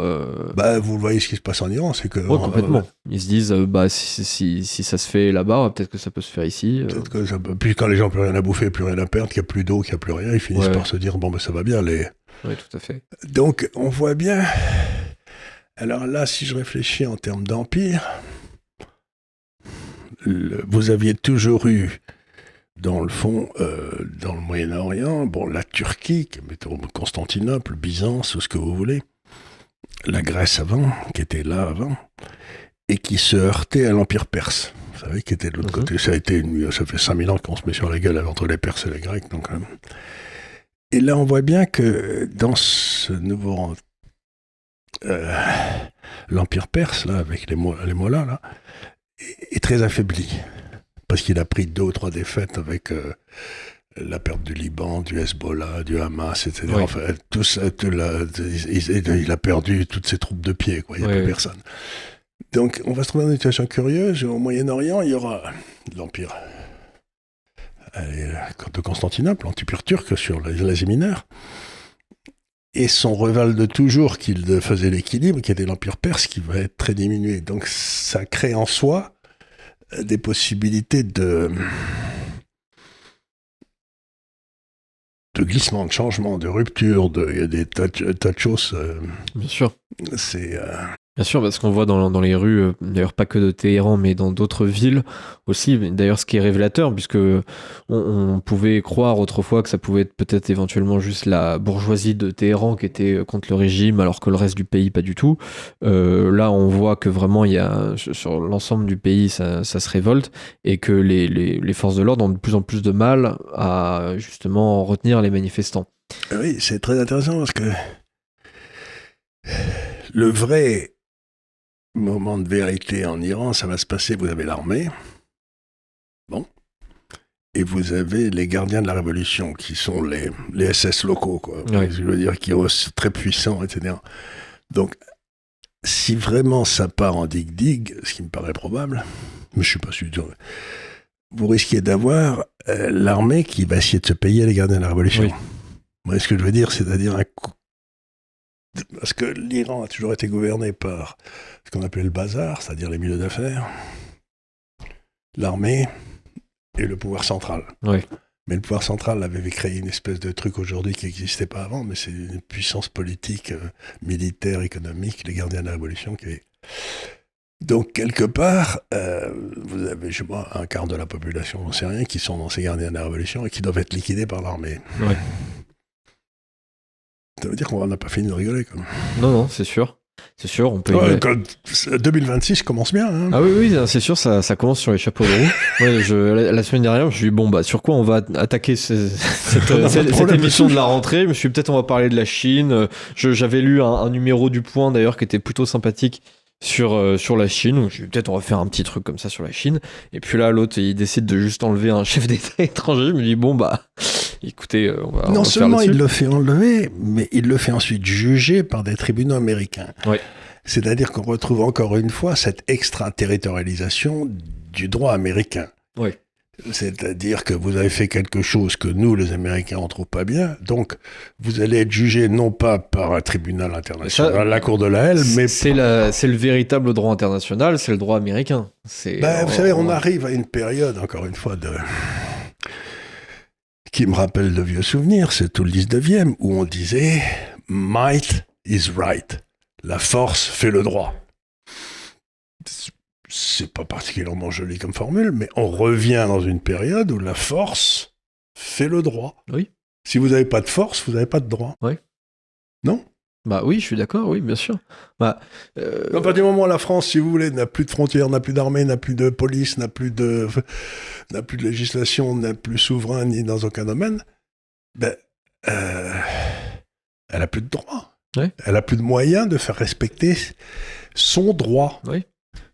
B: Vous voyez ce qui se passe en Iran, c'est que...
A: Oui, complètement. Ils se disent, si ça se fait là-bas, peut-être que ça peut se faire ici.
B: Peut-être que ça peut... Puis quand les gens n'ont plus rien à bouffer, plus rien à perdre, qu'il n'y a plus d'eau, qu'il n'y a plus rien, ils finissent par se dire, ça va bien.
A: Oui, tout à fait.
B: Donc, on voit bien... Alors là, si je réfléchis en termes d'empire, vous aviez toujours eu, dans le fond, dans le Moyen-Orient, la Turquie, mettons Constantinople, Byzance, ou ce que vous voulez, la Grèce avant, qui était là avant, et qui se heurtait à l'Empire perse. Vous savez, qui était de l'autre côté. Ça fait 5000 ans qu'on se met sur la gueule entre les Perses et les Grecs. Donc, et là, on voit bien que dans ce nouveau... l'Empire perse, là, avec les mollahs, là, est très affaibli. Parce qu'il a pris 2 ou 3 défaites avec la perte du Liban, du Hezbollah, du Hamas, etc. Oui. Enfin, tout ça, il a perdu toutes ses troupes de pied, quoi. Il n'y a plus personne. Donc, on va se trouver dans une situation curieuse. Au Moyen-Orient, il y aura l'Empire de Constantinople, l'Empire turc sur l'Asie mineure. Et son rival de toujours, qui faisait l'équilibre, qui était l'Empire perse, qui va être très diminué. Donc ça crée en soi des possibilités de glissement, de changement, de rupture. Il y a des tas de choses.
A: Bien sûr.
B: C'est...
A: Bien sûr, parce qu'on voit dans les rues, d'ailleurs pas que de Téhéran, mais dans d'autres villes aussi, d'ailleurs ce qui est révélateur, puisque on pouvait croire autrefois que ça pouvait être peut-être éventuellement juste la bourgeoisie de Téhéran qui était contre le régime, alors que le reste du pays pas du tout. Là, on voit que vraiment, il y a, sur l'ensemble du pays, ça se révolte, et que les forces de l'ordre ont de plus en plus de mal à justement retenir les manifestants.
B: Oui, c'est très intéressant, parce que le vrai moment de vérité en Iran, ça va se passer, vous avez l'armée, et vous avez les gardiens de la révolution, qui sont les SS locaux, quoi. Oui. Je veux dire, qui sont très puissants, etc. Donc, si vraiment ça part en dig-dig, ce qui me paraît probable, mais je suis pas sûr, vous risquez d'avoir l'armée qui va essayer de se payer les gardiens de la révolution. Oui. Vous voyez ce que je veux dire, c'est-à-dire un coup. Parce que l'Iran a toujours été gouverné par ce qu'on appelait le bazar, c'est-à-dire les milieux d'affaires, l'armée et le pouvoir central.
A: Oui.
B: Mais le pouvoir central avait créé une espèce de truc aujourd'hui qui n'existait pas avant, mais c'est une puissance politique, militaire, économique, les gardiens de la révolution qui est... Donc, quelque part, vous avez, je sais pas, un quart de la population, j'en sais rien, qui sont dans ces gardiens de la Révolution et qui doivent être liquidés par l'armée.
A: Ouais.
B: Ça veut dire qu'on n'a pas fini de rigoler, quoi.
A: Non, c'est sûr. C'est sûr, on peut...
B: 2026 commence bien, hein.
A: Ah oui, c'est sûr, ça commence sur les chapeaux de roue. Ouais, la semaine dernière, je me suis dit, bon, bah, sur quoi on va attaquer cette émission de la rentrée? Je me suis dit, peut-être on va parler de la Chine. J'avais lu un numéro du Point, d'ailleurs, qui était plutôt sympathique sur la Chine. Donc, je me suis dit, peut-être on va faire un petit truc comme ça sur la Chine. Et puis là, l'autre, il décide de juste enlever un chef d'État étranger. Je me dis, bon, bah, écoutez, on
B: non
A: va
B: seulement
A: faire
B: il le fait enlever, mais il le fait ensuite juger par des tribunaux américains.
A: Ouais.
B: C'est-à-dire qu'on retrouve encore une fois cette extraterritorialisation du droit américain.
A: Oui.
B: C'est-à-dire que vous avez fait quelque chose que nous, les Américains, on trouve pas bien. Donc, vous allez être jugé non pas par un tribunal international, la Cour de la Haye, mais...
A: C'est le véritable droit international, c'est le droit américain.
B: Vous savez, on arrive à une période, encore une fois, qui me rappelle de vieux souvenirs, c'est tout le 19e, où on disait « Might is right ». La force fait le droit. C'est pas particulièrement joli comme formule, mais on revient dans une période où la force fait le droit.
A: Oui.
B: Si vous n'avez pas de force, vous n'avez pas de droit.
A: Oui.
B: Non ?
A: Bah oui, je suis d'accord, oui, bien sûr.
B: À partir du moment où la France, si vous voulez, n'a plus de frontières, n'a plus d'armée, n'a plus de police, n'a plus de législation, n'a plus souverain ni dans aucun domaine, elle a plus de droit.
A: Oui.
B: Elle a plus de moyens de faire respecter son droit.
A: Oui.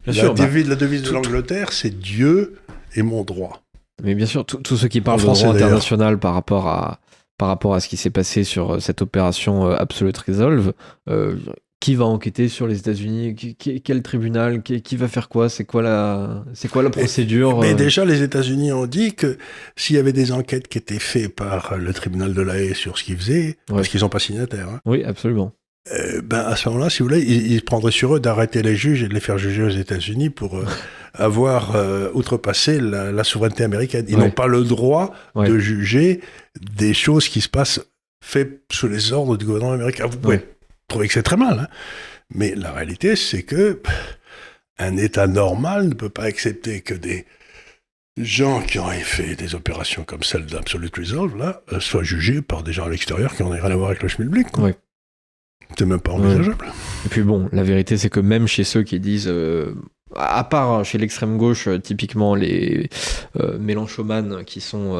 B: La devise de l'Angleterre, c'est Dieu est mon droit.
A: Mais bien sûr, tous ceux qui parlent de droit international par rapport à ce qui s'est passé sur cette opération Absolute Resolve, qui va enquêter sur les États-Unis? Quel tribunal? Qui va faire quoi? C'est quoi la procédure?
B: Mais déjà, les États-Unis ont dit que s'il y avait des enquêtes qui étaient faites par le tribunal de la Haye sur ce qu'ils faisaient, parce qu'ils ne sont pas signataires. Hein,
A: oui, absolument.
B: À ce moment-là, si vous voulez, ils prendraient sur eux d'arrêter les juges et de les faire juger aux États-Unis pour avoir outrepassé la souveraineté américaine. Ils n'ont pas le droit de juger des choses qui se passent faites sous les ordres du gouvernement américain. Vous pouvez trouver que c'est très mal, hein, mais la réalité, c'est que un État normal ne peut pas accepter que des gens qui ont fait des opérations comme celle d'Absolute Resolve là, soient jugés par des gens à l'extérieur qui n'ont rien à voir avec le schmilblick.
A: Oui.
B: C'est même pas envisageable.
A: Et puis bon, la vérité, c'est que même chez ceux qui disent, à part chez l'extrême gauche, typiquement les Mélenchonman qui sont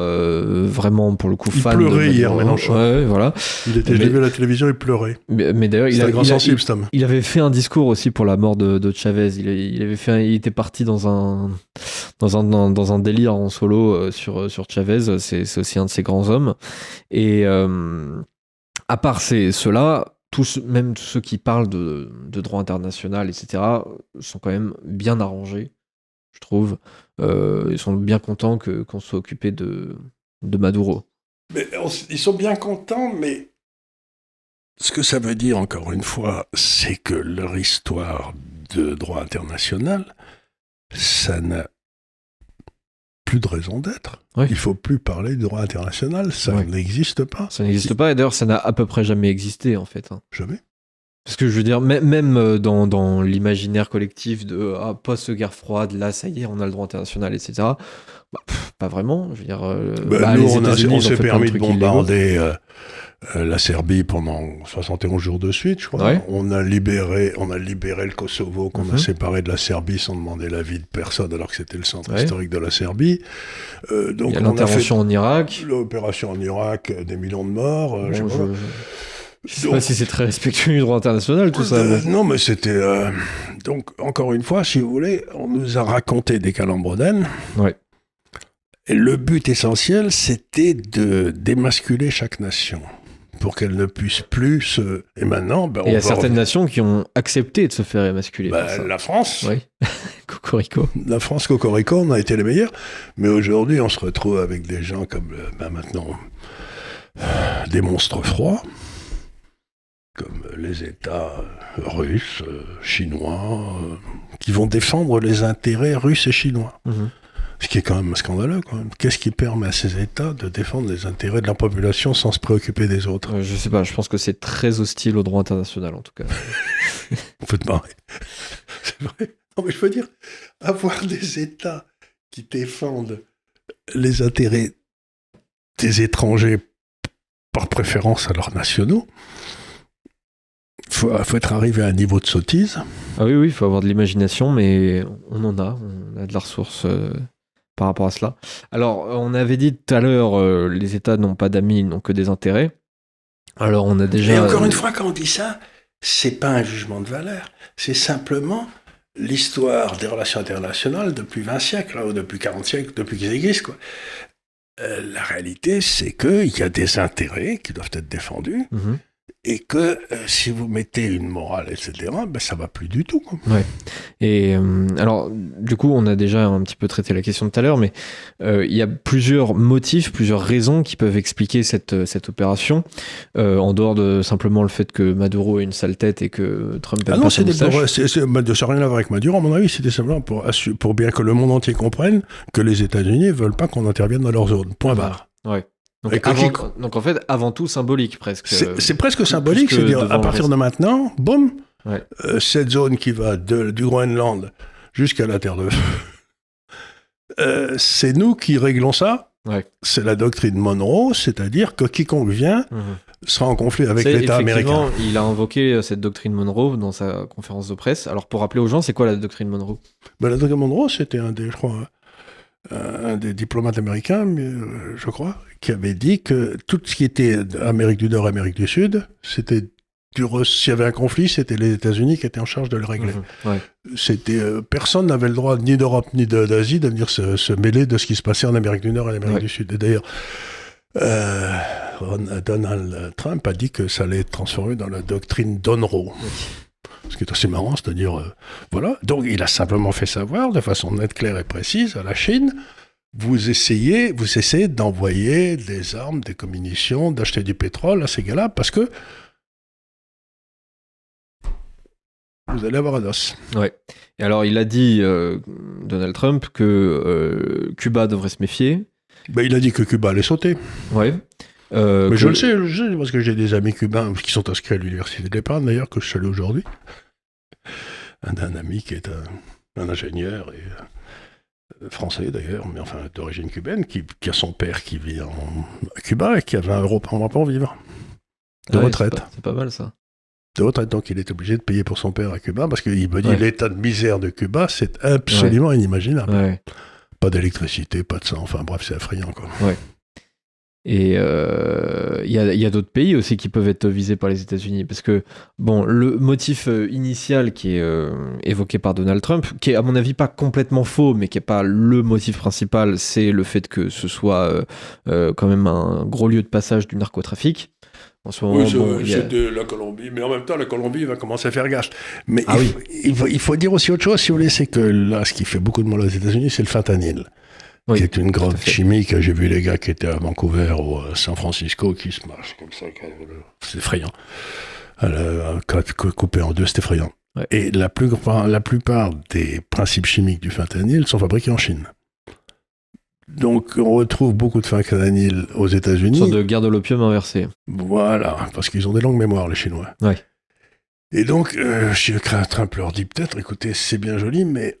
A: vraiment pour le coup fans.
B: Il pleurait hier, Mélenchon.
A: Ouais, voilà.
B: J'ai vu à la télévision, il pleurait.
A: Mais d'ailleurs, il avait fait un discours aussi pour la mort de Chavez. Il était parti dans un délire en solo sur Chavez. C'est aussi un de ses grands hommes. Et à part ceux-là, même tous ceux qui parlent de droit international, etc., sont quand même bien arrangés, je trouve. Ils sont bien contents qu'on soit occupé de Maduro.
B: Mais ils sont bien contents, mais ce que ça veut dire, encore une fois, c'est que leur histoire de droit international, ça n'a plus de raison d'être.
A: Oui.
B: Il ne faut plus parler de droit international, ça n'existe pas.
A: Ça n'existe pas, et d'ailleurs, ça n'a à peu près jamais existé, en fait. Hein.
B: Jamais.
A: Parce que je veux dire, même dans l'imaginaire collectif de post-guerre froide, là, ça y est, on a le droit international, etc. Pas vraiment. Je veux dire,
B: nous, on s'est permis de bombarder la Serbie pendant 71 jours de suite, je crois. Ouais. On a libéré le Kosovo qu'on a séparé de la Serbie sans demander l'avis de personne, alors que c'était le centre historique de la Serbie. Donc,
A: il y a l'intervention en Irak.
B: L'opération en Irak, des millions de morts.
A: Je sais pas si c'est très respectueux du droit international, tout ça.
B: Non, mais c'était... Donc, encore une fois, si vous voulez, on nous a raconté des calembredaines.
A: Ouais.
B: Et le but essentiel, c'était de démasculer chaque nation pour qu'elle ne puisse plus se... Et maintenant...
A: il y a certaines nations qui ont accepté de se faire émasculer.
B: La France.
A: Oui. Cocorico.
B: La France, Cocorico, on a été les meilleurs. Mais aujourd'hui, on se retrouve avec des gens comme, maintenant, des monstres froids, comme les États russes, chinois, qui vont défendre les intérêts russes et chinois. Ce qui est quand même scandaleux. Qu'est-ce qui permet à ces États de défendre les intérêts de la population sans se préoccuper des autres?
A: Je sais pas, je pense que c'est très hostile au droit international, en tout cas.
B: Vous faites marrer. C'est vrai. Non, mais je veux dire, avoir des États qui défendent les intérêts des étrangers par préférence à leurs nationaux, faut être arrivé à un niveau de sottise.
A: Ah oui, il faut avoir de l'imagination, mais on a de la ressource par rapport à cela. Alors, on avait dit tout à l'heure, les États n'ont pas d'amis, ils n'ont que des intérêts. Alors, on a déjà...
B: Et encore une fois, quand on dit ça, c'est pas un jugement de valeur, c'est simplement l'histoire des relations internationales depuis 20 siècles, ou depuis 40 siècles, depuis qu'ils existent, quoi. La réalité, c'est qu'il y a des intérêts qui doivent être défendus, et que si vous mettez une morale, etc., ben ça va plus du tout, quoi.
A: Ouais. Et alors, du coup, on a déjà un petit peu traité la question de tout à l'heure, mais il y a plusieurs motifs, plusieurs raisons qui peuvent expliquer cette opération, en dehors de simplement le fait que Maduro ait une sale tête et que Trump aime pas sa moustache.
B: Ça n'a rien à voir avec Maduro, à mon avis, c'était simplement pour bien que le monde entier comprenne que les États-Unis ne veulent pas qu'on intervienne dans leur zone. Point barre.
A: Ouais. Donc en fait, avant tout symbolique presque.
B: C'est presque symbolique, c'est-à-dire à partir de maintenant, boum, cette zone qui va du Groenland jusqu'à la Terre de Feu, c'est nous qui réglons ça.
A: Ouais.
B: C'est la doctrine Monroe, c'est-à-dire que quiconque vient sera en conflit avec l'État américain.
A: Il a invoqué cette doctrine Monroe dans sa conférence de presse. Alors pour rappeler aux gens, c'est quoi la doctrine Monroe ?
B: La doctrine Monroe, c'était un des diplomates américains, je crois, qui avait dit que tout ce qui était Amérique du Nord, Amérique du Sud, c'était s'il y avait un conflit, c'était les États-Unis qui étaient en charge de le régler. Personne n'avait le droit, ni d'Europe ni d'Asie, de venir se mêler de ce qui se passait en Amérique du Nord et en Amérique du Sud. Et d'ailleurs, Donald Trump a dit que ça allait être transformé dans la doctrine Monroe. Ce qui est assez marrant, c'est-à-dire, voilà. Donc, il a simplement fait savoir, de façon nette, claire et précise, à la Chine, vous essayez d'envoyer des armes, des munitions, d'acheter du pétrole à ces gars-là, parce que vous allez avoir un os.
A: Ouais. Et alors, il a dit, Donald Trump, que Cuba devrait se méfier.
B: Il a dit que Cuba allait sauter.
A: Ouais.
B: Mais je le sais, parce que j'ai des amis cubains qui sont inscrits à l'université d'épargne, d'ailleurs, que je salue aujourd'hui. Un ami qui est un ingénieur et français d'ailleurs, mais enfin d'origine cubaine, qui a son père qui vit à Cuba et qui a 20 € par mois pour vivre. De retraite.
A: C'est pas mal ça.
B: De retraite, donc il est obligé de payer pour son père à Cuba, parce qu'il me dit l'état de misère de Cuba, c'est absolument inimaginable. Ouais. Pas d'électricité, pas de sang, enfin bref, c'est effrayant, quoi.
A: Ouais. Et il y a d'autres pays aussi qui peuvent être visés par les États-Unis, parce que bon, le motif initial qui est évoqué par Donald Trump, qui est à mon avis pas complètement faux, mais qui est pas le motif principal, c'est le fait que ce soit quand même un gros lieu de passage du narcotrafic. En ce moment,
B: c'est de la Colombie, mais en même temps, la Colombie va commencer à faire gaffe. Mais il faut dire aussi autre chose, si vous voulez, c'est que là, ce qui fait beaucoup de mal aux États-Unis, c'est le fentanyl. Qui est une drogue chimique. J'ai vu les gars qui étaient à Vancouver ou à San Francisco qui se marchent comme ça. C'est effrayant. Coupé en deux, c'est effrayant. Ouais. Et la plupart des principes chimiques du fentanyl sont fabriqués en Chine. Donc, on retrouve beaucoup de fentanyl aux États-Unis.
A: Une sorte de guerre de l'opium inversée.
B: Voilà, parce qu'ils ont des longues mémoires, les Chinois.
A: Ouais.
B: Et donc, Trump leur dit peut-être, écoutez, c'est bien joli, mais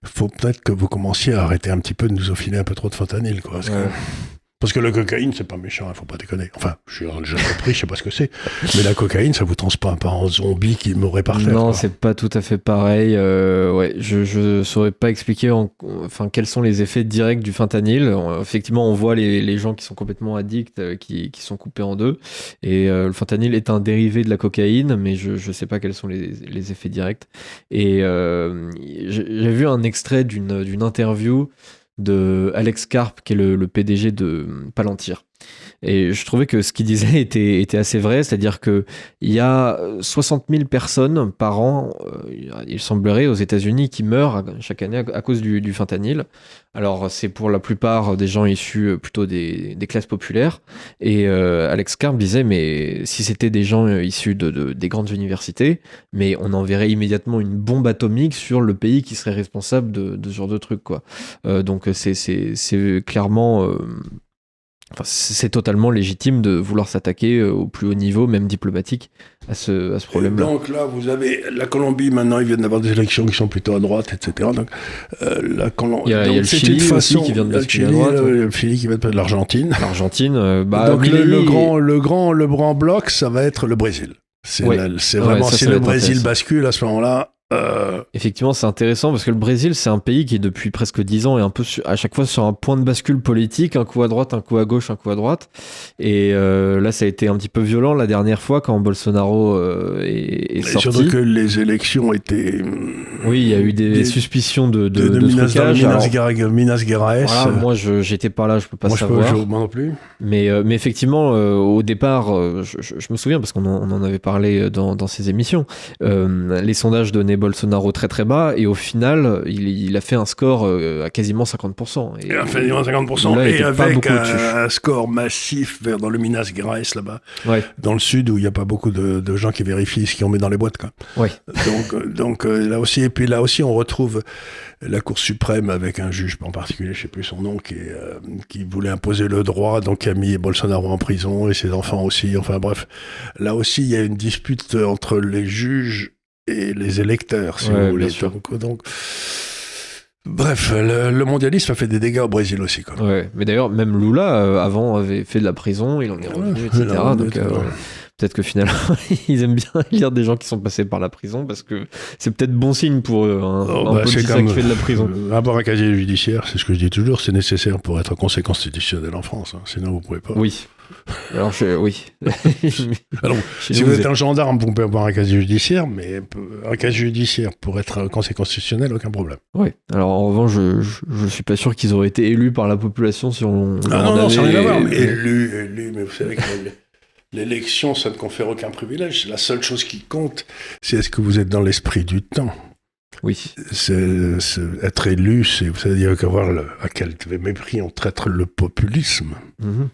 B: faut peut-être que vous commenciez à arrêter un petit peu de nous enfiler un peu trop de fentanyl, quoi. Parce que la cocaïne, c'est pas méchant, faut pas déconner. Enfin, j'ai déjà compris, je sais pas ce que c'est. Mais la cocaïne, ça vous transforme pas en zombie qui mourrait par terre.
A: Non, c'est pas tout à fait pareil. Je saurais pas expliquer quels sont les effets directs du fentanyl. Effectivement, on voit les gens qui sont complètement addicts, qui sont coupés en deux. Et le fentanyl est un dérivé de la cocaïne, mais je sais pas quels sont les effets directs. Et j'ai vu un extrait d'une interview de Alex Karp, qui est le PDG de Palantir. Et je trouvais que ce qu'il disait était assez vrai, c'est-à-dire qu'il y a 60 000 personnes par an, il semblerait, aux États-Unis, qui meurent chaque année à cause du fentanyl. Alors, c'est pour la plupart des gens issus plutôt des classes populaires. Et Alex Karp disait, mais si c'était des gens issus des grandes universités, mais on enverrait immédiatement une bombe atomique sur le pays qui serait responsable de ce genre de truc, quoi. Donc, c'est clairement... Enfin, c'est totalement légitime de vouloir s'attaquer au plus haut niveau, même diplomatique, à ce problème-là.
B: Donc là, vous avez la Colombie, maintenant, ils viennent d'avoir des élections qui sont plutôt à droite, etc. Donc,
A: il y a le Chili aussi qui vient de basculer à droite.
B: Le Chili qui va être de l'Argentine.
A: L'Argentine,
B: donc le grand bloc, ça va être le Brésil. C'est vraiment, si le Brésil bascule à ce moment-là...
A: Effectivement, c'est intéressant parce que le Brésil, c'est un pays qui, depuis presque 10 ans, est un peu à chaque fois sur un point de bascule politique, un coup à droite, un coup à gauche, un coup à droite. Et là, ça a été un petit peu violent la dernière fois quand Bolsonaro est sorti.
B: Surtout que les élections étaient...
A: Oui, il y a eu des suspicions de trucage.
B: Minas Gerais.
A: Voilà, moi, j'étais pas là, je peux pas savoir.
B: Moi non plus.
A: Mais effectivement, au départ, je me souviens parce qu'on en avait parlé dans ces émissions, les sondages donnaient Bolsonaro très très bas et au final, il a fait un score à quasiment 50%.
B: Il a fait 50% et avec un score massif dans le Minas Gerais là-bas, dans le sud où il n'y a pas beaucoup de gens qui vérifient ce qu'on met dans les boîtes. Quoi.
A: Ouais.
B: Donc là aussi, et puis là aussi, on retrouve la Cour suprême avec un juge en particulier, je ne sais plus son nom, qui voulait imposer le droit, donc qui a mis Bolsonaro en prison et ses enfants aussi. Enfin bref, là aussi, il y a une dispute entre les juges et les électeurs, si vous voulez. Donc, bref, le mondialisme a fait des dégâts au Brésil aussi. Quoi.
A: Ouais, mais d'ailleurs, même Lula, avant, avait fait de la prison, il en est revenu, etc. Donc, peut-être que finalement, ils aiment bien lire des gens qui sont passés par la prison, parce que c'est peut-être bon signe pour eux, un politicien qui fait de la prison.
B: Avoir un casier judiciaire, c'est ce que je dis toujours, c'est nécessaire pour être conseil constitutionnel en France. Hein, sinon, vous ne pouvez pas.
A: Oui. Alors, oui.
B: Alors, si vous êtes un gendarme, vous pouvez avoir un casier judiciaire, mais un casier judiciaire pour être conseil constitutionnel, aucun problème.
A: Oui. Alors, en revanche, je suis pas sûr qu'ils auraient été élus par la population si on.
B: Non, sans rien avoir. Élus, mais vous savez que l'élection, ça ne confère aucun privilège. La seule chose qui compte, c'est est-ce que vous êtes dans l'esprit du temps.
A: Oui.
B: Être élu, c'est-à-dire qu'avoir à quel mépris on traite le populisme. Mm-hmm.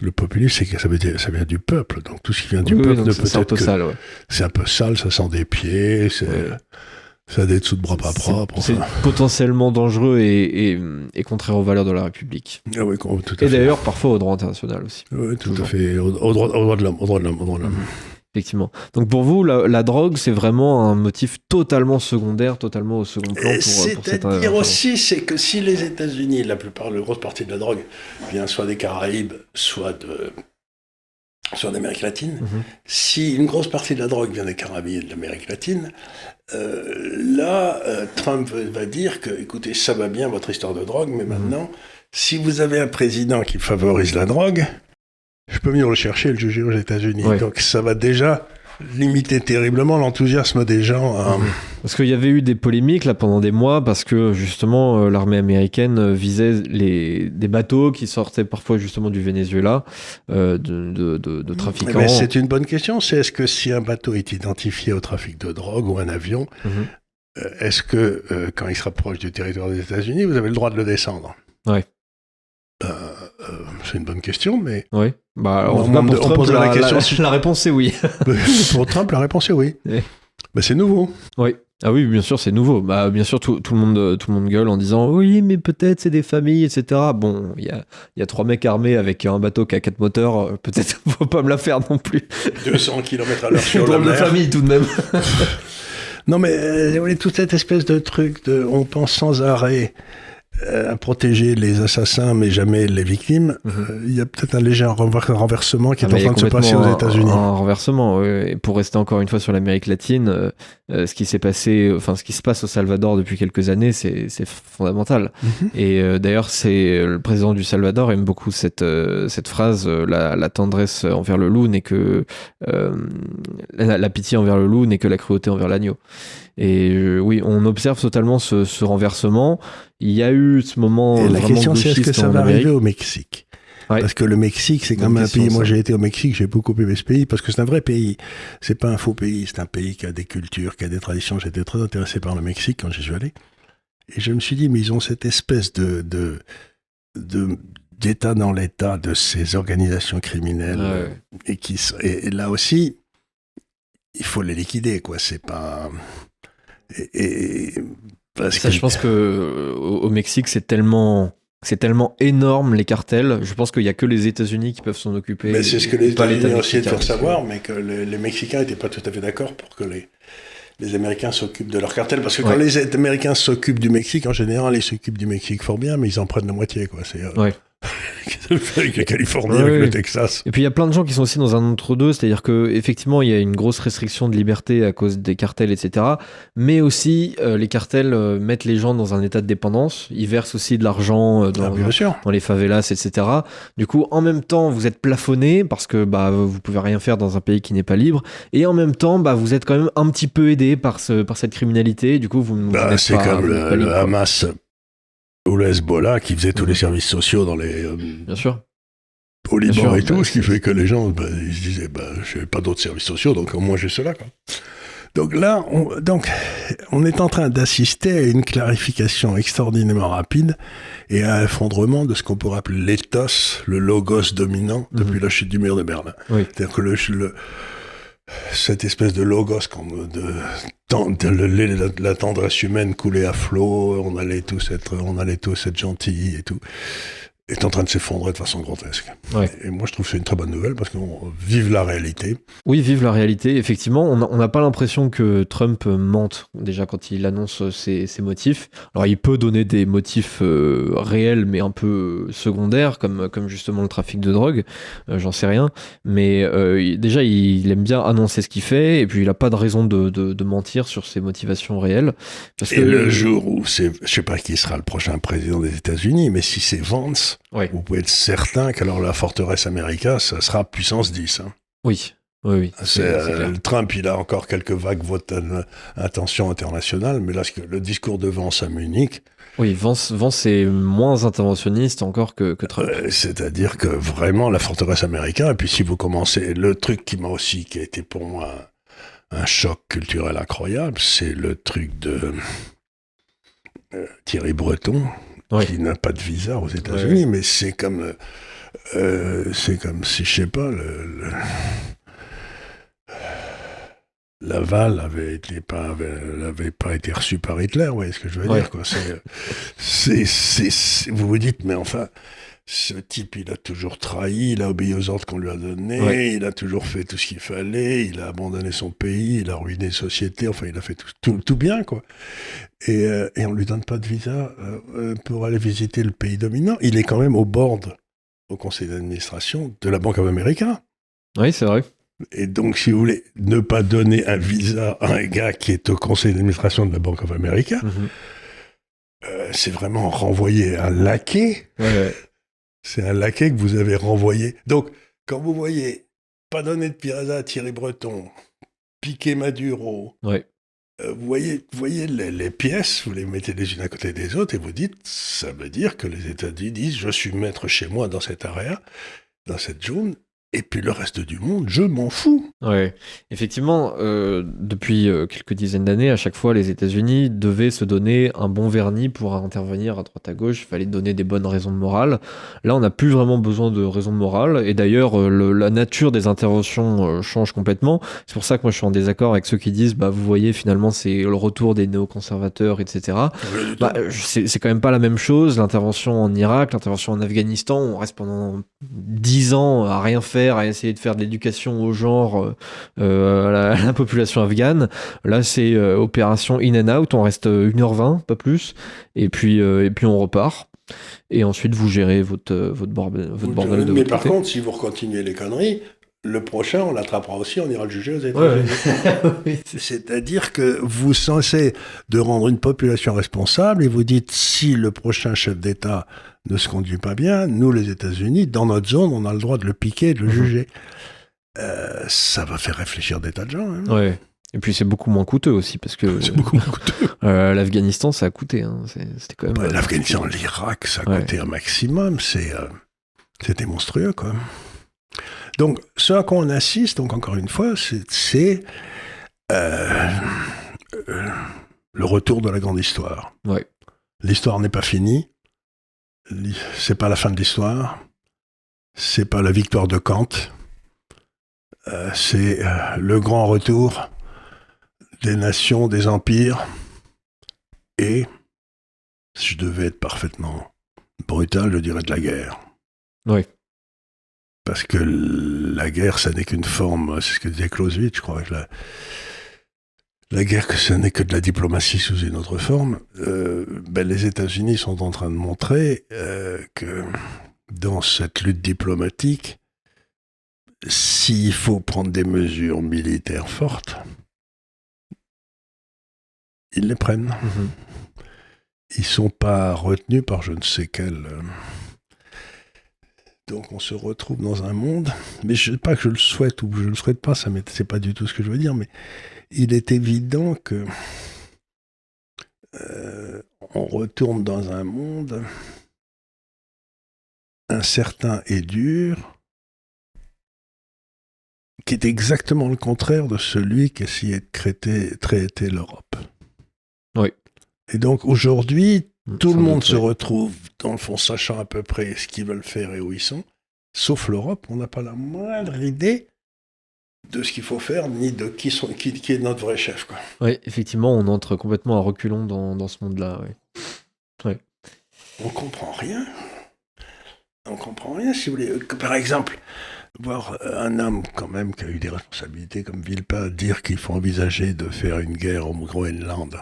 B: Le populisme, c'est que ça vient du peuple. Donc tout ce qui vient du peuple,
A: c'est un peu sale. Ouais.
B: C'est un peu sale, ça sent des pieds, ça a des dessous de bras pas propres.
A: C'est potentiellement dangereux et contraire aux valeurs de la République.
B: Ah oui, tout à fait.
A: Et d'ailleurs, parfois au droit international aussi.
B: Oui, tout à fait. Au droit de l'homme.
A: Effectivement. Donc pour vous, la drogue, c'est vraiment un motif totalement secondaire, totalement au second plan.
B: C'est-à-dire aussi, c'est que si les États-Unis, la grosse partie de la drogue vient soit des Caraïbes, soit d'Amérique latine, si une grosse partie de la drogue vient des Caraïbes et de l'Amérique latine, Trump va dire que, écoutez, ça va bien votre histoire de drogue, mais maintenant, si vous avez un président qui favorise la drogue, je peux venir le chercher et le juger aux États-Unis. Ouais. Donc ça va déjà limiter terriblement l'enthousiasme des gens.
A: Parce qu'il y avait eu des polémiques là pendant des mois parce que justement l'armée américaine visait des bateaux qui sortaient parfois justement du Venezuela de trafiquants.
B: Mais c'est une bonne question. C'est est-ce que si un bateau est identifié au trafic de drogue ou un avion, est-ce que quand il se rapproche du territoire des États-Unis, vous avez le droit de le descendre?
A: Ouais.
B: C'est une bonne question, mais...
A: Oui. Pour Trump, la réponse, c'est oui.
B: Pour Trump, la réponse est oui. C'est nouveau.
A: Oui. Ah oui, bien sûr, c'est nouveau. Bien sûr, tout le monde gueule en disant « Oui, mais peut-être c'est des familles, etc. » Bon, il y a 3 mecs armés avec un bateau qui a 4 moteurs. Peut-être faut pas me la faire non plus.
B: 200 km/h sur la mer.
A: Pour de famille, tout de même.
B: Non, mais toute cette espèce de truc on pense sans arrêt à protéger les assassins, mais jamais les victimes. Il y a peut-être un léger renversement qui est en train de se passer aux États-Unis.
A: Un renversement. Et pour rester encore une fois sur l'Amérique latine, ce qui se passe au Salvador depuis quelques années, c'est fondamental. Et d'ailleurs, le président du Salvador aime beaucoup cette phrase, la tendresse envers le loup n'est que la pitié envers le loup n'est que la cruauté envers l'agneau. Et oui, on observe totalement ce renversement. Il y a eu ce moment.
B: Et la question, c'est est-ce que ça va arriver au Mexique? Ouais. Parce que le Mexique, c'est quand même un pays. Moi, j'ai été au Mexique, j'ai beaucoup aimé ce pays parce que c'est un vrai pays. C'est pas un faux pays, c'est un pays qui a des cultures, qui a des traditions. J'étais très intéressé par le Mexique quand j'y suis allé. Et je me suis dit, mais ils ont cette espèce d'État dans l'État de ces organisations criminelles. Ouais. Et là aussi, il faut les liquider, quoi. C'est pas.
A: Je pense que au Mexique, c'est tellement C'est tellement énorme les cartels. Je pense qu'il y a que les États-Unis qui peuvent s'en occuper.
B: Mais c'est ce que les
A: pas
B: États-Unis
A: l'État
B: ont essayé de faire
A: mexicain.
B: savoir, mais que les Mexicains n'étaient pas tout à fait d'accord pour que les Américains s'occupent de leur cartel. Parce que quand
A: Ouais.
B: les Américains s'occupent du Mexique, en général, ils s'occupent du Mexique fort bien, mais ils en prennent la moitié, quoi. C'est
A: Ouais.
B: avec la Californie,
A: Ouais,
B: avec
A: ouais.
B: le Texas.
A: Et puis il y a plein de gens qui sont aussi dans un entre-deux, c'est-à-dire que effectivement il y a une grosse restriction de liberté à cause des cartels, etc. Mais aussi les cartels mettent les gens dans un état de dépendance. Ils versent aussi de l'argent
B: Ah, bien sûr.
A: dans les favelas, etc. Du coup, en même temps, vous êtes plafonné parce que bah vous pouvez rien faire dans un pays qui n'est pas libre, et en même temps, bah vous êtes quand même un petit peu aidé par cette criminalité. Du coup, vous n'êtes
B: C'est
A: pas,
B: comme
A: vous n'êtes pas
B: le
A: libre, quoi.
B: Hamas ou le Hezbollah qui faisait tous les
A: Mhm.
B: services sociaux dans les
A: Bien sûr.
B: au
A: Bien
B: Liban
A: sûr,
B: et tout,
A: bah,
B: ce qui fait que les gens, ils se disaient, je n'ai pas d'autres services sociaux, donc au moins j'ai cela, quoi. Donc là, on est en train d'assister à une clarification extraordinairement rapide et à un effondrement de ce qu'on pourrait appeler l'éthos, le logos dominant depuis la chute du mur de Berlin.
A: Oui.
B: C'est-à-dire que cette espèce de logos, la tendresse humaine coulait à flot, on allait tous être gentils et tout, est en train de s'effondrer de façon grotesque.
A: Ouais.
B: Et moi, je trouve que c'est une très bonne nouvelle parce qu'on vive la réalité.
A: Oui, vive la réalité. Effectivement, on n'a pas l'impression que Trump mente déjà quand il annonce ses motifs. Alors, il peut donner des motifs réels, mais un peu secondaires, comme justement le trafic de drogue. J'en sais rien. Mais déjà, il aime bien annoncer ce qu'il fait, et puis il n'a pas de raison de mentir sur ses motivations réelles. Parce
B: Et
A: que,
B: le jour où je sais pas qui sera le prochain président des États-Unis, mais si c'est Vance,
A: ouais.
B: vous pouvez être certain qu'alors la forteresse America, ça sera puissance 10. Hein.
A: Oui. Oui, c'est clair.
B: Trump, il a encore quelques vagues intentions internationales, mais là, le discours de Vance à Munich.
A: Oui, Vance est moins interventionniste encore que Trump.
B: C'est-à-dire que vraiment, la forteresse America, et puis si vous commencez, le truc qui a été pour moi un choc culturel incroyable, c'est le truc de Thierry Breton, qui n'a pas de visa aux États-Unis, mais c'est comme si, je sais pas, Laval avait pas été reçu par Hitler, vous voyez ce que je veux dire, quoi. Vous vous dites, mais enfin, ce type, il a toujours trahi, il a obéi aux ordres qu'on lui a donnés, il a toujours fait tout ce qu'il fallait, il a abandonné son pays, il a ruiné la société, enfin, il a fait tout bien, quoi. Et on lui donne pas de visa pour aller visiter le pays dominant. Il est quand même au conseil d'administration de la Bank of America.
A: Oui, c'est vrai.
B: Et donc, si vous voulez, ne pas donner un visa à un gars qui est au conseil d'administration de la Bank of America, c'est vraiment renvoyer un laquais.
A: Ouais.
B: C'est un laquais que vous avez renvoyé. Donc, quand vous voyez pas donner de visa à Thierry Breton, piquer Maduro, vous voyez les pièces, vous les mettez les unes à côté des autres et vous dites, ça veut dire que les États-Unis disent, je suis maître chez moi dans cette area, dans cette zone, et puis le reste du monde, je m'en fous.
A: Ouais, effectivement, depuis quelques dizaines d'années, à chaque fois, les États-Unis devaient se donner un bon vernis pour intervenir à droite à gauche. Il fallait donner des bonnes raisons morales. Là, on n'a plus vraiment besoin de raisons morales. Et d'ailleurs, la nature des interventions change complètement. C'est pour ça que moi, je suis en désaccord avec ceux qui disent, bah, vous voyez, finalement, c'est le retour des néoconservateurs, etc. Bah, c'est quand même pas la même chose. L'intervention en Irak, l'intervention en Afghanistan, on reste pendant 10 ans à rien faire, à essayer de faire de l'éducation au genre à la population afghane. Là, c'est opération in and out, on reste 1h20, pas plus, et puis on repart. Et ensuite, vous gérez votre bordel de votre côté.
B: Mais par contre, si vous continuez les conneries, le prochain, on l'attrapera aussi, on ira le juger aux États-Unis.
A: Ouais.
B: C'est-à-dire que vous censez de rendre une population responsable et vous dites, si le prochain chef d'État ne se conduit pas bien, nous, les États-Unis, dans notre zone, on a le droit de le piquer et de le juger. Ça va faire réfléchir des tas de gens. Hein.
A: Ouais. Et puis c'est beaucoup moins coûteux aussi, parce que
B: c'est beaucoup moins coûteux.
A: l'Afghanistan, ça a coûté. Hein. C'était quand même.
B: L'Afghanistan, l'Irak, ça a coûté un maximum. C'était monstrueux, quoi. Donc, ce à quoi on assiste, donc encore une fois, c'est le retour de la grande histoire.
A: Ouais.
B: L'histoire n'est pas finie. C'est pas la fin de l'histoire. C'est pas la victoire de Kant. C'est le grand retour des nations, des empires. Et, si je devais être parfaitement Brutal, je dirais de la guerre.
A: Oui.
B: Parce que la guerre, ça n'est qu'une forme, c'est ce que disait Clausewitz, je crois, avec la guerre, que ce n'est que de la diplomatie sous une autre forme. Les États-Unis sont en train de montrer que dans cette lutte diplomatique, s'il faut prendre des mesures militaires fortes, ils les prennent.
A: Mhm.
B: Ils ne sont pas retenus par je ne sais quel... Donc on se retrouve dans un monde, mais je ne sais pas que je le souhaite ou que je ne le souhaite pas, c'est pas du tout ce que je veux dire, mais il est évident que on retourne dans un monde incertain et dur, qui est exactement le contraire de celui qu'essayait de traiter l'Europe.
A: Oui.
B: Et donc aujourd'hui, tout le monde se
A: doute,
B: retrouve, dans le fond, sachant à peu près ce qu'ils veulent faire et où ils sont, sauf l'Europe, on n'a pas la moindre idée de ce qu'il faut faire, ni de qui est notre vrai chef, quoi.
A: Oui, effectivement, on entre complètement à reculons dans ce monde-là. Oui.
B: On comprend rien. On comprend rien, si vous voulez. Par exemple, voir un homme, quand même, qui a eu des responsabilités comme Villepin, dire qu'il faut envisager de faire une guerre au Groenland.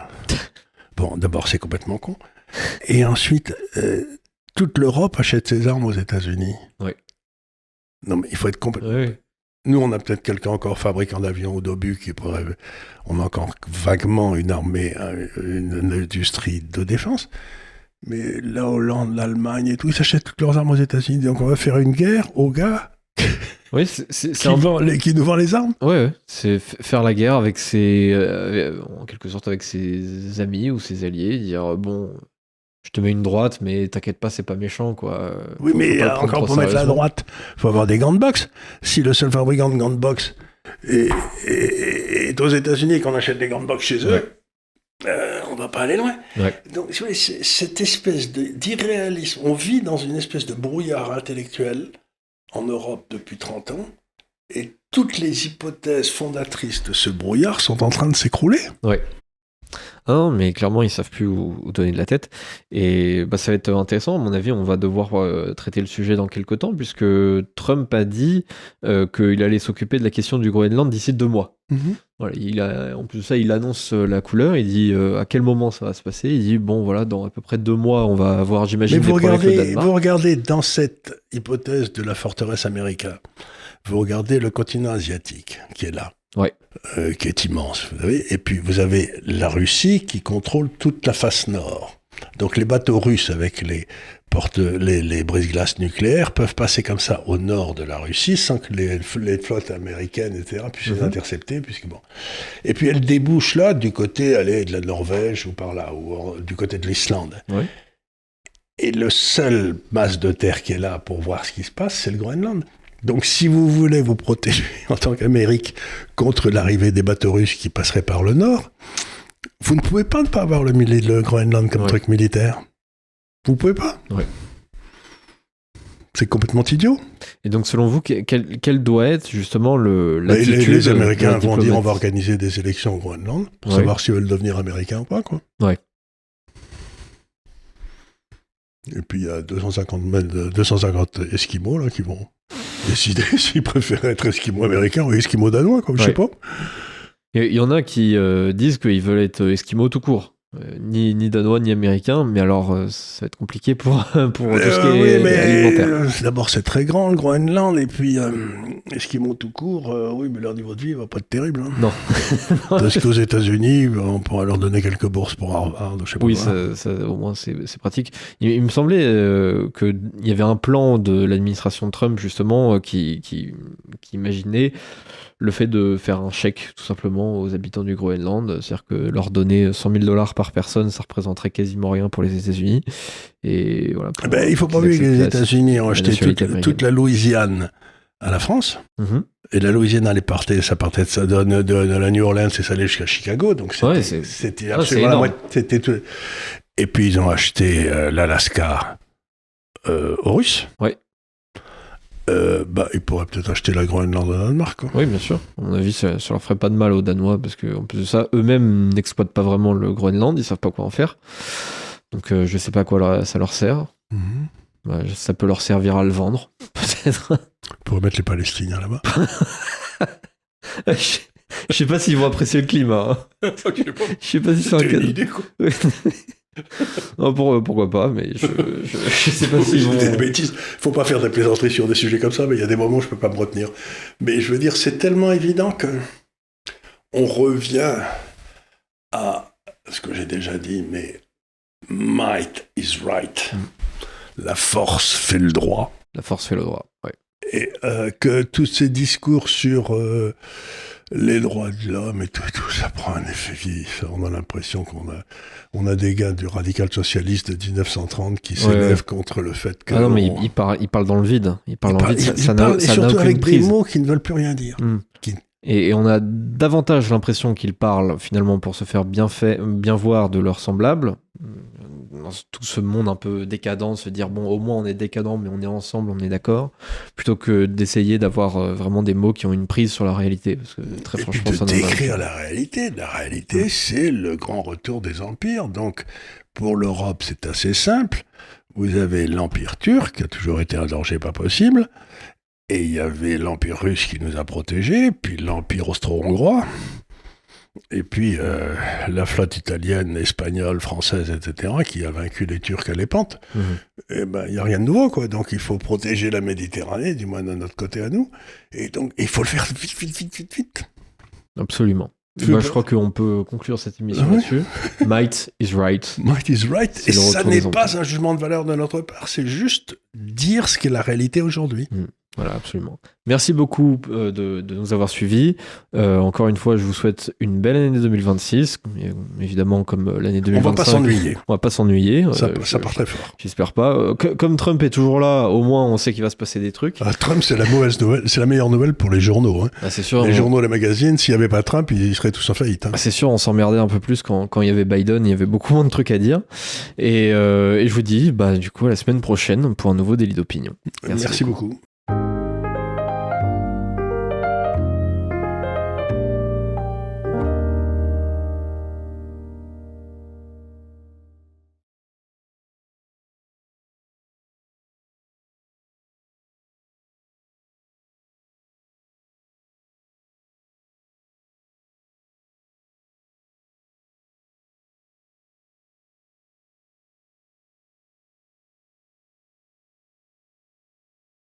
B: Bon, d'abord, c'est complètement con. Et ensuite, toute l'Europe achète ses armes aux États-Unis.
A: Oui.
B: Non, mais il faut être complètement...
A: Oui.
B: Nous, on a peut-être quelqu'un encore fabricant d'avions ou d'obus qui pourrait... On a encore vaguement une armée, une industrie de défense. Mais la Hollande, l'Allemagne et tout, ils s'achètent toutes leurs armes aux États-Unis. Donc on va faire une guerre aux gars
A: Oui,
B: qui nous vend les armes.
A: Ouais, c'est faire la guerre avec en quelque sorte avec ses amis ou ses alliés, dire bon, je te mets une droite, mais t'inquiète pas, c'est pas méchant, quoi.
B: Oui, mais encore pour mettre la droite, faut avoir des gants de boxe. Si le seul fabricant de gants de boxe est aux États-Unis et qu'on achète des gants de boxe chez eux, on va pas aller loin.
A: Ouais.
B: Donc, c'est cette espèce d'irréalisme. On vit dans une espèce de brouillard intellectuel en Europe depuis 30 ans, et toutes les hypothèses fondatrices de ce brouillard sont en train de s'écrouler.
A: Ouais. Ah non, mais clairement, ils savent plus où donner de la tête. Et ça va être intéressant, à mon avis, on va devoir traiter le sujet dans quelques temps, puisque Trump a dit qu'il allait s'occuper de la question du Groenland d'ici 2 mois.
B: Mm-hmm.
A: Voilà, en plus de ça, il annonce la couleur, il dit à quel moment ça va se passer. Il dit, bon, voilà, dans à peu près 2 mois, on va avoir, j'imagine,
B: mais
A: des problèmes avec le Danemark.
B: vous regardez dans cette hypothèse de la forteresse américaine, vous regardez le continent asiatique qui est là.
A: Ouais.
B: Qui est immense, vous savez. Et puis vous avez la Russie qui contrôle toute la face nord. Donc les bateaux russes avec les brise-glaces nucléaires peuvent passer comme ça au nord de la Russie sans que les flottes américaines, etc., puissent les intercepter. Et puis elles débouchent là du côté de la Norvège ou par là, ou du côté de l'Islande.
A: Ouais.
B: Et le seul masse de terre qui est là pour voir ce qui se passe, c'est le Groenland. Donc si vous voulez vous protéger en tant qu'Amérique contre l'arrivée des bateaux russes qui passeraient par le nord, vous ne pouvez pas ne pas avoir le Groenland comme truc militaire. Vous ne pouvez pas.
A: Ouais.
B: C'est complètement idiot.
A: Et donc selon vous, quel doit être justement l'attitude
B: les Américains vont dire on va organiser des élections au Groenland pour savoir s'ils veulent devenir Américains ou pas, quoi.
A: Ouais.
B: Et puis il y a 250 Esquimaux là, qui vont décider s'ils préfèrent être Esquimaux américains ou Esquimaux danois, quoi, je sais pas.
A: Il y en a qui disent qu'ils veulent être Esquimaux tout court. Ni danois ni américain, mais alors ça va être compliqué pour tout ce qui est alimentaire.
B: D'abord c'est très grand le Groenland, et puis Esquimaux tout court, oui, mais leur niveau de vie va pas être terrible. Hein.
A: Non.
B: Parce qu'aux États-Unis, on pourra leur donner quelques bourses pour Harvard, je sais pas.
A: Oui, ça, au moins c'est pratique. Il me semblait qu'il y avait un plan de l'administration de Trump justement qui imaginait le fait de faire un chèque tout simplement aux habitants du Groenland, c'est-à-dire que leur donner $100,000 par personne, ça représenterait quasiment rien pour les États-Unis. Et voilà.
B: Il ne faut pas oublier que les États-Unis ont acheté toute la Louisiane à la France. Mm-hmm. Et la Louisiane, ça partait de la New Orleans et ça allait jusqu'à Chicago. Donc c'était absolument c'était tout. Et puis ils ont acheté l'Alaska aux Russes.
A: Ouais.
B: Ils pourraient peut-être acheter la Groenland au Danemark. Quoi.
A: Oui, bien sûr. À mon avis, ça leur ferait pas de mal aux Danois parce qu'en plus de ça, eux-mêmes n'exploitent pas vraiment le Groenland, ils savent pas quoi en faire. Donc je sais pas à quoi ça leur sert.
B: Mhm.
A: Ouais, ça peut leur servir à le vendre, peut-être.
B: Pour mettre les Palestiniens là-bas.
A: Je sais pas s'ils vont apprécier le climat. Hein. Je sais pas si c'est un
B: C'était une
A: cadeau.
B: idée, quoi.
A: Non, pourquoi pas, mais je sais pas s'ils vont.
B: C'était des bêtises. Faut pas faire des plaisanteries sur des sujets comme ça, mais il y a des moments où je peux pas me retenir. Mais je veux dire, c'est tellement évident que on revient à ce que j'ai déjà dit, mais might is right. La force fait le droit.
A: La force fait le droit. Ouais.
B: Et que tous ces discours sur les droits de l'homme et tout, ça prend un effet vieillissant. On a l'impression qu'on a des gars du radical socialiste de 1930 qui s'élèvent contre le fait que...
A: Ah non, mais il parle dans le vide. Il parle dans le vide. Ça n'a
B: et surtout
A: aucune
B: avec
A: prise.
B: des mots qui ne veulent plus rien dire.
A: Et on a davantage l'impression qu'ils parlent finalement pour se faire bien voir de leurs semblables. Dans tout ce monde un peu décadent, se dire bon, au moins on est décadent, mais on est ensemble, on est d'accord, plutôt que d'essayer d'avoir vraiment des mots qui ont une prise sur la réalité. Parce que très
B: Et
A: franchement,
B: puis
A: ça
B: de
A: n'en a
B: décrire
A: aucune.
B: la réalité. La réalité, c'est le grand retour des empires. Donc, pour l'Europe, c'est assez simple. Vous avez l'Empire turc, qui a toujours été un danger pas possible. Et il y avait l'Empire russe qui nous a protégés, puis l'Empire austro-hongrois, et puis la flotte italienne, espagnole, française, etc., qui a vaincu les Turcs à l'épante. Et ben, il n'y a rien de nouveau, quoi. Donc il faut protéger la Méditerranée, du moins de notre côté à nous. Et donc il faut le faire vite, vite, vite, vite, vite.
A: Absolument. Je crois qu'on peut conclure cette émission là-dessus. Might is right.
B: Might is right.
A: C'est
B: Et
A: le
B: ça
A: retour
B: n'est
A: des
B: pas
A: empires.
B: un jugement de valeur de notre part, c'est juste dire ce qu'est la réalité aujourd'hui.
A: Voilà, absolument. Merci beaucoup de nous avoir suivis. Encore une fois, je vous souhaite une belle année 2026. Et, évidemment, comme l'année 2025.
B: On va pas s'ennuyer.
A: On va pas s'ennuyer.
B: Ça part très fort.
A: J'espère pas. Comme Trump est toujours là, au moins on sait qu'il va se passer des trucs.
B: Trump, c'est la mauvaise nouvelle, c'est la meilleure nouvelle pour les journaux. Hein.
A: Ah, c'est sûr.
B: Les journaux, les magazines, s'il n'y avait pas Trump, ils seraient tous en faillite. Hein.
A: C'est sûr, on s'emmerdait un peu plus quand il y avait Biden. Il y avait beaucoup moins de trucs à dire. Et je vous dis, du coup, à la semaine prochaine pour un nouveau délit d'opinion.
B: Merci beaucoup.